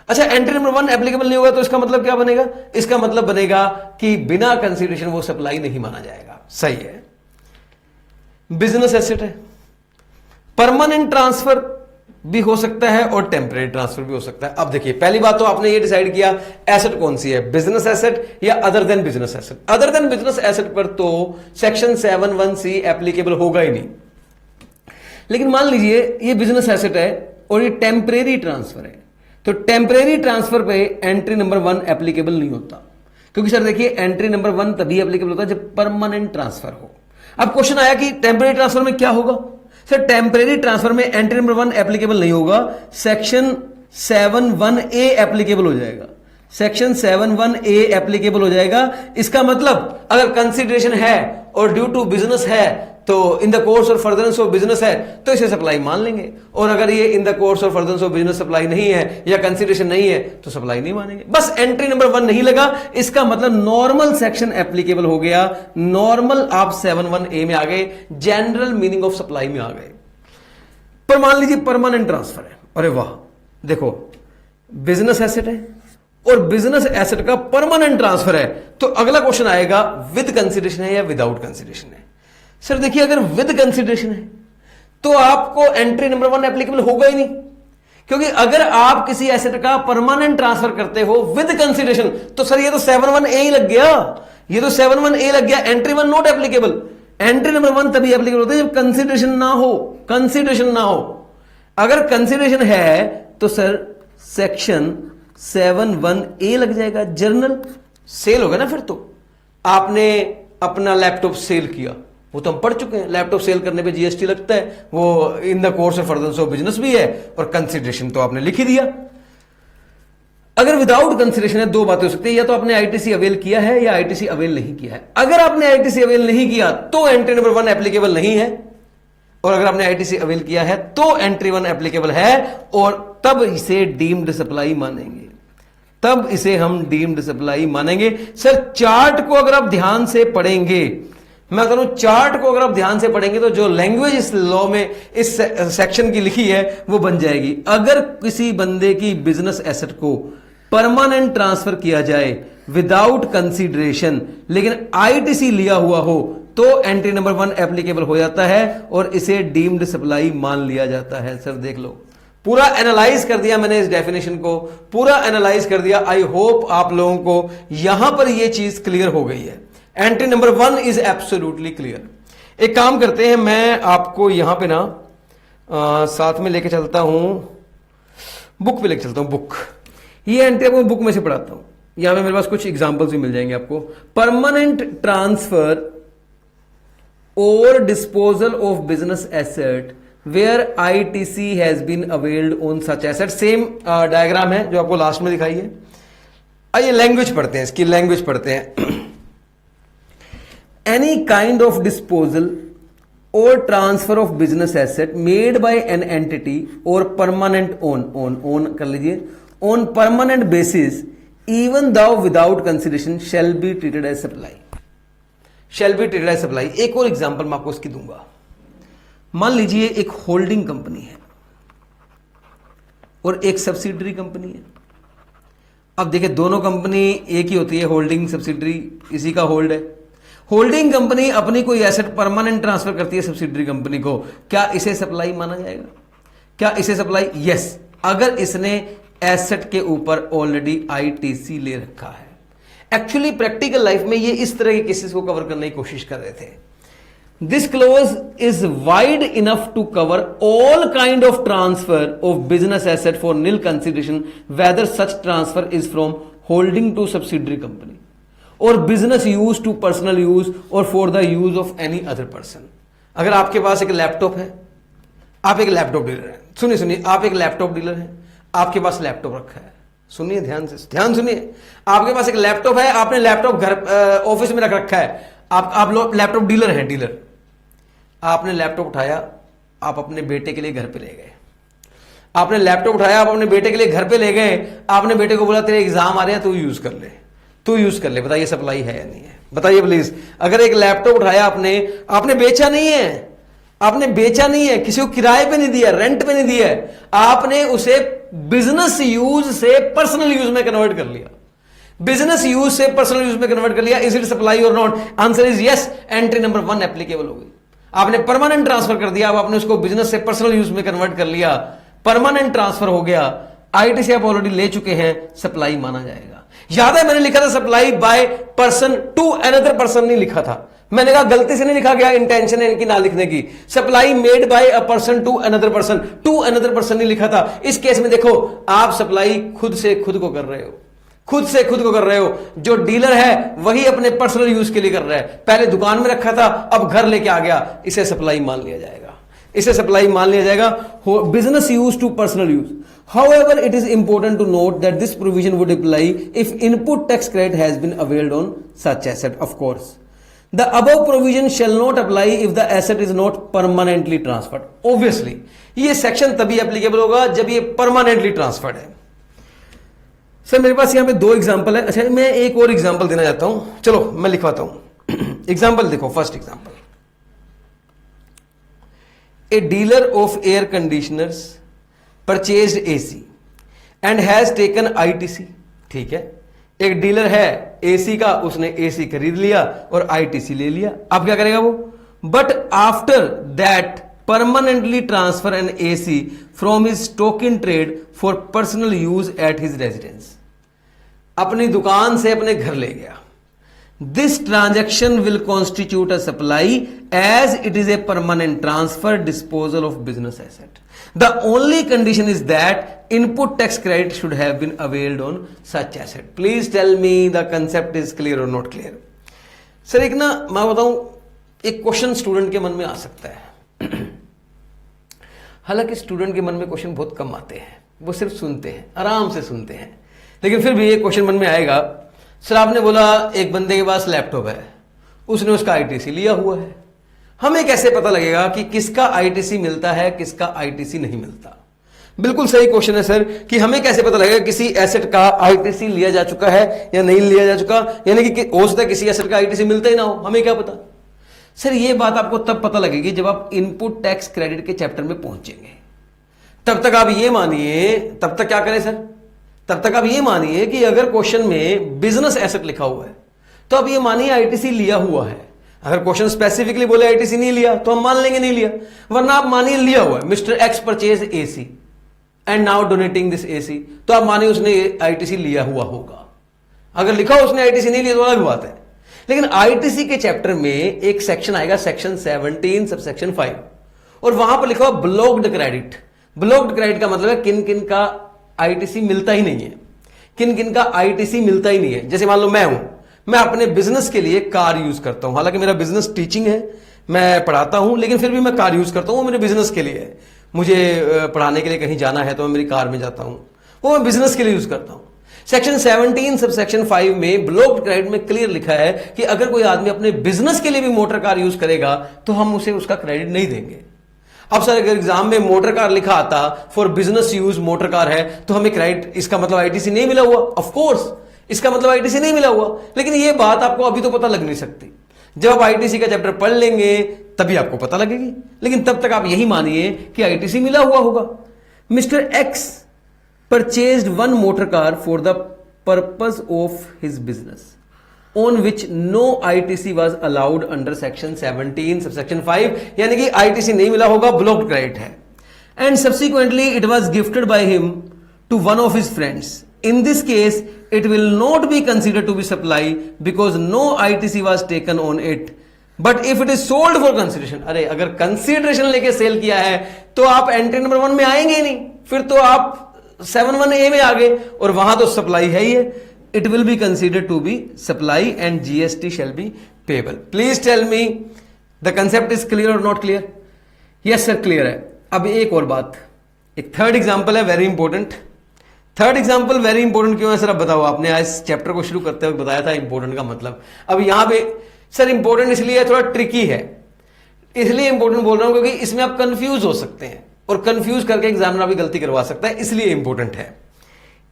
अच्छा, एंट्री नंबर 1 एप्लीकेबल नहीं होगा तो इसका मतलब क्या बनेगा? इसका मतलब बनेगा कि बिना कंसीडरेशन वो सप्लाई नहीं माना जाएगा। सही है, बिजनेस एसेट है। परमानेंट ट्रांसफर भी हो सकता है और टेम्परेरी ट्रांसफर भी हो सकता है। अब देखिए, पहली बात तो आपने ये डिसाइड किया एसेट कौन सी है, बिजनेस एसेट या other than business asset. Other than business asset पर तो सेक्शन 7(1)(c) एप्लीकेबल होगा ही नहीं। लेकिन मान लीजिए ये बिजनेस एसेट है और ये टेम्परेरी ट्रांसफर है, तो टेम्परेरी ट्रांसफर पे एंट्री नंबर 1 एप्लीकेबल नहीं होता, क्योंकि सर देखिए एंट्री नंबर 1 तभी एप्लीकेबल होता है जब परमानेंट ट्रांसफर हो। अब क्वेश्चन आया कि टेम्परेरी ट्रांसफर में क्या होगा? सर टेम्परेरी ट्रांसफर में एंट्री नंबर 1 एप्लीकेबल नहीं होगा, सेक्शन 7(1)(a) एप्लीकेबल हो जाएगा। सेक्शन 7(1)(a) एप्लीकेबल हो जाएगा। इसका मतलब अगर कंसीडरेशन है और ड्यू टू बिजनेस है तो इन द कोर्स और फर्दरेंस ऑफ बिजनेस है तो इसे सप्लाई मान लेंगे, और अगर ये इन द कोर्स और फर्दरेंस ऑफ बिजनेस सप्लाई नहीं है या कंसीडरेशन नहीं है तो सप्लाई नहीं मानेंगे। बस एंट्री नंबर 1 नहीं लगा, इसका मतलब नॉर्मल सेक्शन एप्लीकेबल हो गया, नॉर्मल आप 7(1)(a) में आ गए, जनरल मीनिंग ऑफ सप्लाई में आ गए। पर मान लीजिए परमानेंट ट्रांसफर है, अरे वाह, देखो बिजनेस एसेट है और बिजनेस एसेट का परमानेंट ट्रांसफर है, तो अगला क्वेश्चन आएगा विद कंसीडरेशन है या विदाउट कंसीडरेशन है? सर देखिए, अगर विद कंसीडरेशन है तो आपको एंट्री नंबर 1 एप्लीकेबल होगा ही नहीं, क्योंकि अगर आप किसी एसेट का परमानेंट ट्रांसफर करते हो विद कंसीडरेशन तो सर ये तो 7(1)(a) ही लग गया, ये तो 7(1)(a) लग गया, entry 1 not applicable. Entry number 1 तभी एप्लीकेबल होता है जब कंसीडरेशन ना हो, कंसीडरेशन ना हो। अगर कंसीडरेशन है तो सर सेक्शन 7(1)(a) लग जाएगा, जर्नल सेल होगा ना। फिर तो आपने अपना लैपटॉप सेल किया, वो तो हम पढ़ चुके हैं, लैपटॉप सेल करने पे जीएसटी लगता है, वो इन the course of furtherance of business भी है, और कंसीडरेशन तो आपने लिख ही दिया। अगर विदाउट कंसीडरेशन है, दो बातें हो सकती है, या तो आपने आईटीसी अवेल किया है या आईटीसी अवेल नहीं किया है। अगर आपने आईटीसी अवेल नहीं किया तो एंट्री नंबर 1 एप्लीकेबल नहीं है, और अगर आपने आईटीसी अवेल किया है तो एंट्री 1 एप्लीकेबल है, और तब इसे डीम्ड सप्लाई मानेंगे, तब इसे हम डीम्ड सप्लाई मानेंगे। सर चार्ट को अगर आप ध्यान से पढ़ेंगे, मैं कहता हूं चार्ट को अगर आप ध्यान से पढ़ेंगे तो जो लैंग्वेज इस लॉ में इस सेक्शन की लिखी है वो बन जाएगी। अगर किसी बंदे की बिजनेस एसेट को परमानेंट ट्रांसफर किया जाए विदाउट कंसीडरेशन, लेकिन आईटीसी लिया हुआ हो, तो एंट्री नंबर 1 एप्लीकेबल हो जाता है और इसे डीम्ड सप्लाई मान लिया जाता है। सर देख लो, पूरा एनालाइज कर दिया मैंने इस डेफिनेशन को, पूरा एनालाइज कर दिया। आई होप आप लोगों को यहां पर यह चीज क्लियर हो गई है। Entry number 1 is absolutely clear. एक काम करते हैं, मैं आपको यहां पे ना साथ में लेके चलता हूं, बुक पे लेके चलता हूं। बुक, ये एंट्री आपको बुक में से पढ़ाता हूं। यहां पे मेरे पास कुछ एग्जांपल्स भी मिल जाएंगे आपको। परमानेंट ट्रांसफर और disposal of business asset where ITC has been availed on such asset. Same diagram है जो आपको लास्ट में दिखाई है। आइए लैंग्वेज पढ़ते हैं, इसकी लैंग्वेज पढ़ते हैं। Any kind of disposal or transfer of business asset made by an entity or permanent on कर लीजिए on permanent basis even though without consideration shall be treated as supply, shall be treated as supply। एक और example मैं आपको इसकी दूंगा। मान लीजिए एक होल्डिंग कंपनी है और एक सब्सिडरी कंपनी है। अब देखिए दोनों कंपनी एक ही होती है, होल्डिंग सब्सिडरी इसी का होल्ड है। होल्डिंग कंपनी अपनी कोई एसेट परमानेंट ट्रांसफर करती है सब्सिडरी कंपनी को, क्या इसे सप्लाई माना जाएगा? क्या इसे सप्लाई? यस, अगर इसने एसेट के ऊपर ऑलरेडी ITC ले रखा है। एक्चुअली प्रैक्टिकल लाइफ में ये इस तरह के केसेस को कवर करने की कोशिश कर रहे थे। This clause is wide enough to cover all kind of transfer of business asset for nil consideration whether such transfer is from holding to subsidiary company और business use to personal use और for the use of any other person. अगर आपके पास एक laptop है, आप एक laptop dealer हैं, सुनिए, आप एक लैपटॉप डीलर हैं, आपके पास लैपटॉप रखा है, सुनिए ध्यान सुनिए, आपके पास एक लैपटॉप है, आपने लैपटॉप घर ऑफिस में रख रखा है, आप लोग लैपटॉप डीलर हैं, डीलर। आपने लैपटॉप उठाया, आप अपने बेटे के लिए घर पे ले गए। आपने लैपटॉप उठाया, आप अपने बेटे के लिए घर पे ले गए, आपने बेटे को बोला तेरे एग्जाम आ रहे हैं, तू यूज कर ले, तू यूज कर ले। बताइए सप्लाई है या नहीं है? बताइए प्लीज। अगर एक लैपटॉप उठाया आपने बेचा नहीं है, आपने बेचा नहीं है, किसी को किराए पे नहीं दिया, रेंट पे नहीं दिया, आपने उसे बिजनेस यूज से पर्सनल यूज में कन्वर्ट कर लिया। बिजनेस यूज से पर्सनल यूज में कन्वर्ट कर लिया। इज इट सप्लाई और not? Answer is yes. Entry number 1 applicable हो गई। आपने परमानेंट ट्रांसफर कर दिया, अब आपने उसको बिजनेस से पर्सनल यूज में कन्वर्ट कर लिया, परमानेंट ट्रांसफर हो गया, ITC आप ऑलरेडी ले चुके हैं, सप्लाई माना जाएगा। याद है मैंने लिखा था supply by person to another person, नहीं लिखा था। मैंने कहा गलती से नहीं लिखा गया, इंटेंशन है इनकी ना लिखने की। Supply made by a person to another person, to another person नहीं लिखा था। इस केस में देखो, आप सप्लाई खुद से खुद को कर रहे हो, खुद से खुद को कर रहे हो। जो डीलर है वही अपने पर्सनल यूज के लिए कर रहा है। पहले दुकान में रखा था, अब घर लेके आ गया, इसे सप्लाई मान लिया जाएगा, इसे सप्लाई मान लिया जाएगा। Business use to personal use. However, it is important to note that this provision would apply if input tax credit has been availed on such asset, of course. The above provision shall not apply if the asset is not permanently transferred. Obviously, ये section तभी applicable होगा जब ये permanently transferred है। Sir मेरे पास यहां पे 2 example है। अच्छा, मैं एक और एग्जांपल देना चाहता हूं, चलो मैं लिखवाता हूं। एग्जांपल देखो, first example, a dealer of air conditioners purchased AC and has taken ITC। ठीक है, एक डीलर है AC का, उसने AC खरीद लिया और ITC ले लिया। अब क्या करेगा वो? But after that permanently transfer an AC from his stock in trade for personal use at his residence. अपनी दुकान से अपने घर ले गया। This transaction will constitute a supply as it is a permanent transfer disposal of business asset. The only condition is that input tax credit should have been availed on such asset. Please tell me the concept is clear or not clear. Sir एक ना मैं बताऊं, एक question student के मन में आ सकता है। हालांकि स्टूडेंट के मन में क्वेश्चन बहुत कम आते हैं, वो सिर्फ सुनते हैं, आराम से सुनते हैं, लेकिन फिर भी ये क्वेश्चन मन में आएगा। सर आपने बोला एक बंदे के पास लैपटॉप है, उसने उसका ITC लिया हुआ है, हमें कैसे पता लगेगा कि किसका ITC मिलता है, किसका ITC नहीं मिलता? बिल्कुल सही क्वेश्चन है सर, कि हमें कैसे पता लगेगा किसी एसेट का ITC लिया जा चुका है या नहीं लिया जा चुका? यानी कि हो सकता है किसी एसेट का ITC मिलता ही ना हो, हमें क्या पता? सर ये बात आपको तब पता लगेगी जब आप इनपुट टैक्स क्रेडिट के चैप्टर में पहुंचेंगे। तब तक आप ये मानिए, तब तक क्या करें सर? तब तक आप ये मानिए कि अगर क्वेश्चन में बिजनेस एसेट लिखा हुआ है तो आप ये मानिए ITC लिया हुआ है। अगर क्वेश्चन स्पेसिफिकली बोले आईटीसी नहीं लिया तो हम मान लेंगे नहीं लिया, वरना आप मानिए लिया हुआ है, mister x purchase AC and now donating this AC, तो आप मानिए उसने आईटीसी लिया हुआ होगा। अगर लिखा हो उसने आईटीसी नहीं लिया तो अलग बात है। लेकिन आईटीसी के चैप्टर में एक सेक्शन आएगा, सेक्शन 17 सबसेक्शन 5, और वहां पर लिखा हुआ ब्लॉक्ड क्रेडिट। ब्लॉक्ड क्रेडिट का मतलब है किन किन का आईटीसी मिलता ही नहीं है, किन किन का आईटीसी मिलता ही नहीं है। जैसे मान लो मैं अपने बिजनेस के लिए कार यूज करता हूं, हालांकि मेरा बिजनेस टीचिंग है, मैं पढ़ाता हूं, लेकिन फिर भी मैं कार यूज करता हूं, वो मेरे बिजनेस के लिए है। मुझे पढ़ाने के लिए कहीं जाना है तो मैं मेरी कार में जाता हूं, वो मैं बिजनेस के लिए यूज करता हूं। सेक्शन 17 सब सेक्शन 5 में ब्लॉक्ड क्रेडिट में क्लियर लिखा है कि अगर कोई आदमी अपने बिजनेस के लिए भी मोटर कार यूज करेगा तो हम उसे उसका क्रेडिट नहीं देंगे। अब सर अगर एग्जाम में मोटर कार लिखा आता, for business use motor car है, तो हमें क्रेडिट, इसका मतलब आईटीसी नहीं मिला हुआ। ऑफ कोर्स इसका मतलब आईटीसी नहीं मिला हुआ, लेकिन यह बात आपको अभी तो पता लग नहीं सकती। जब आप आईटीसी का चैप्टर पढ़ लेंगे तभी आपको पता लगेगी, लेकिन तब तक आप यही मानिए कि आईटीसी मिला हुआ होगा। Mister x purchased one motor car for the purpose of his business on which no ITC was allowed under section 17 subsection 5, यानी कि ITC नहीं मिला होगा, blocked credit है, and subsequently it was gifted by him to one of his friends. In this case it will not be considered to be supply because no ITC was taken on it, but if it is sold for consideration, अरे अगर consideration लेके cell किया है तो आप entry number 1 में आएंगे ही नहीं, फिर तो आप 7(1)(a) में आ गए, और वहां तो सप्लाई है ही है। It will be considered to be supply and GST shall be payable. Please tell me the concept is clear और not clear? Yes sir clear है। अब एक और बात, एक थर्ड एग्जांपल है very important. Third example very important क्यों है सर? अब बताओ, आपने आज चैप्टर को शुरू करते वक्त बताया था इंपॉर्टेंट का मतलब। अब यहां पे सर इंपॉर्टेंट इसलिए है, थोड़ा ट्रिकी है, इसलिए इंपॉर्टेंट बोल रहा हूं क्योंकि इसमें आप कंफ्यूज हो सकते हैं, और कंफ्यूज करके एग्जामिनर भी गलती करवा सकता है, इसलिए इंपॉर्टेंट है।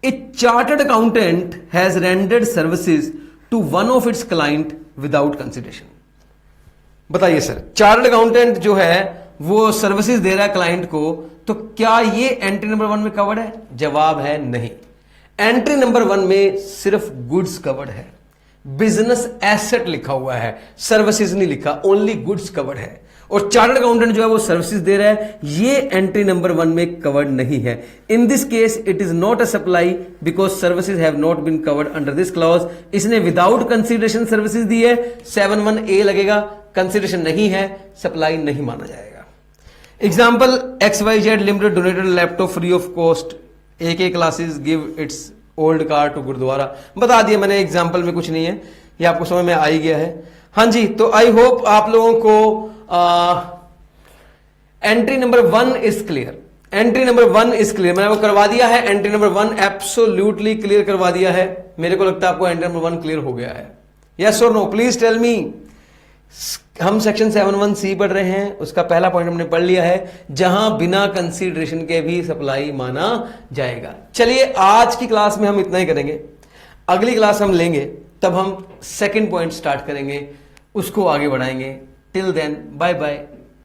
A chartered accountant has rendered services to one of its client without consideration. बताइए सर, चार्टर्ड अकाउंटेंट जो है वो सर्विसेज दे रहा है क्लाइंट को, तो क्या ये एंट्री नंबर 1 में कवर्ड है? जवाब है नहीं। एंट्री नंबर 1 में सिर्फ गुड्स कवर्ड है, बिजनेस एसेट लिखा हुआ है, सर्विसेज नहीं लिखा, ओनली गुड्स कवर्ड है। और चार्टर्ड अकाउंटेंट जो है वो सर्विसेज दे रहा है, ये एंट्री नंबर 1 में कवर्ड नहीं है। In this case it is not a supply because services have not been covered under this clause. इसने विदाउट कंसीडरेशन सर्विसेज दी है, 7(1)(a) लगेगा, कंसीडरेशन नहीं है, सप्लाई नहीं माना जाएगा। Example, XYZ limited donated laptop free of cost, AK classes give its old car to gurdwara. बता दिया मैंने, एग्जाम्पल में कुछ नहीं है, ये आपको समझ में आ ही गया है। हाँ जी, तो आई होप आप लोगों को entry number 1 is clear. Entry number 1 is clear, मैंने वो करवा दिया है। एंट्री नंबर 1 एब्सोल्यूटली क्लियर करवा दिया है। मेरे को लगता है आपको एंट्री नंबर 1 क्लियर हो गया है। यस और नो, प्लीज टेल मी। हम सेक्शन 7(1)(c) पढ़ रहे हैं, उसका पहला पॉइंट हमने पढ़ लिया है, जहां बिना कंसीडरेशन के भी सप्लाई माना जाएगा। चलिए आज की क्लास में हम इतना ही करेंगे, अगली क्लास हम लेंगे तब हम सेकंड पॉइंट स्टार्ट करेंगे, उसको आगे बढ़ाएंगे। Till then bye bye.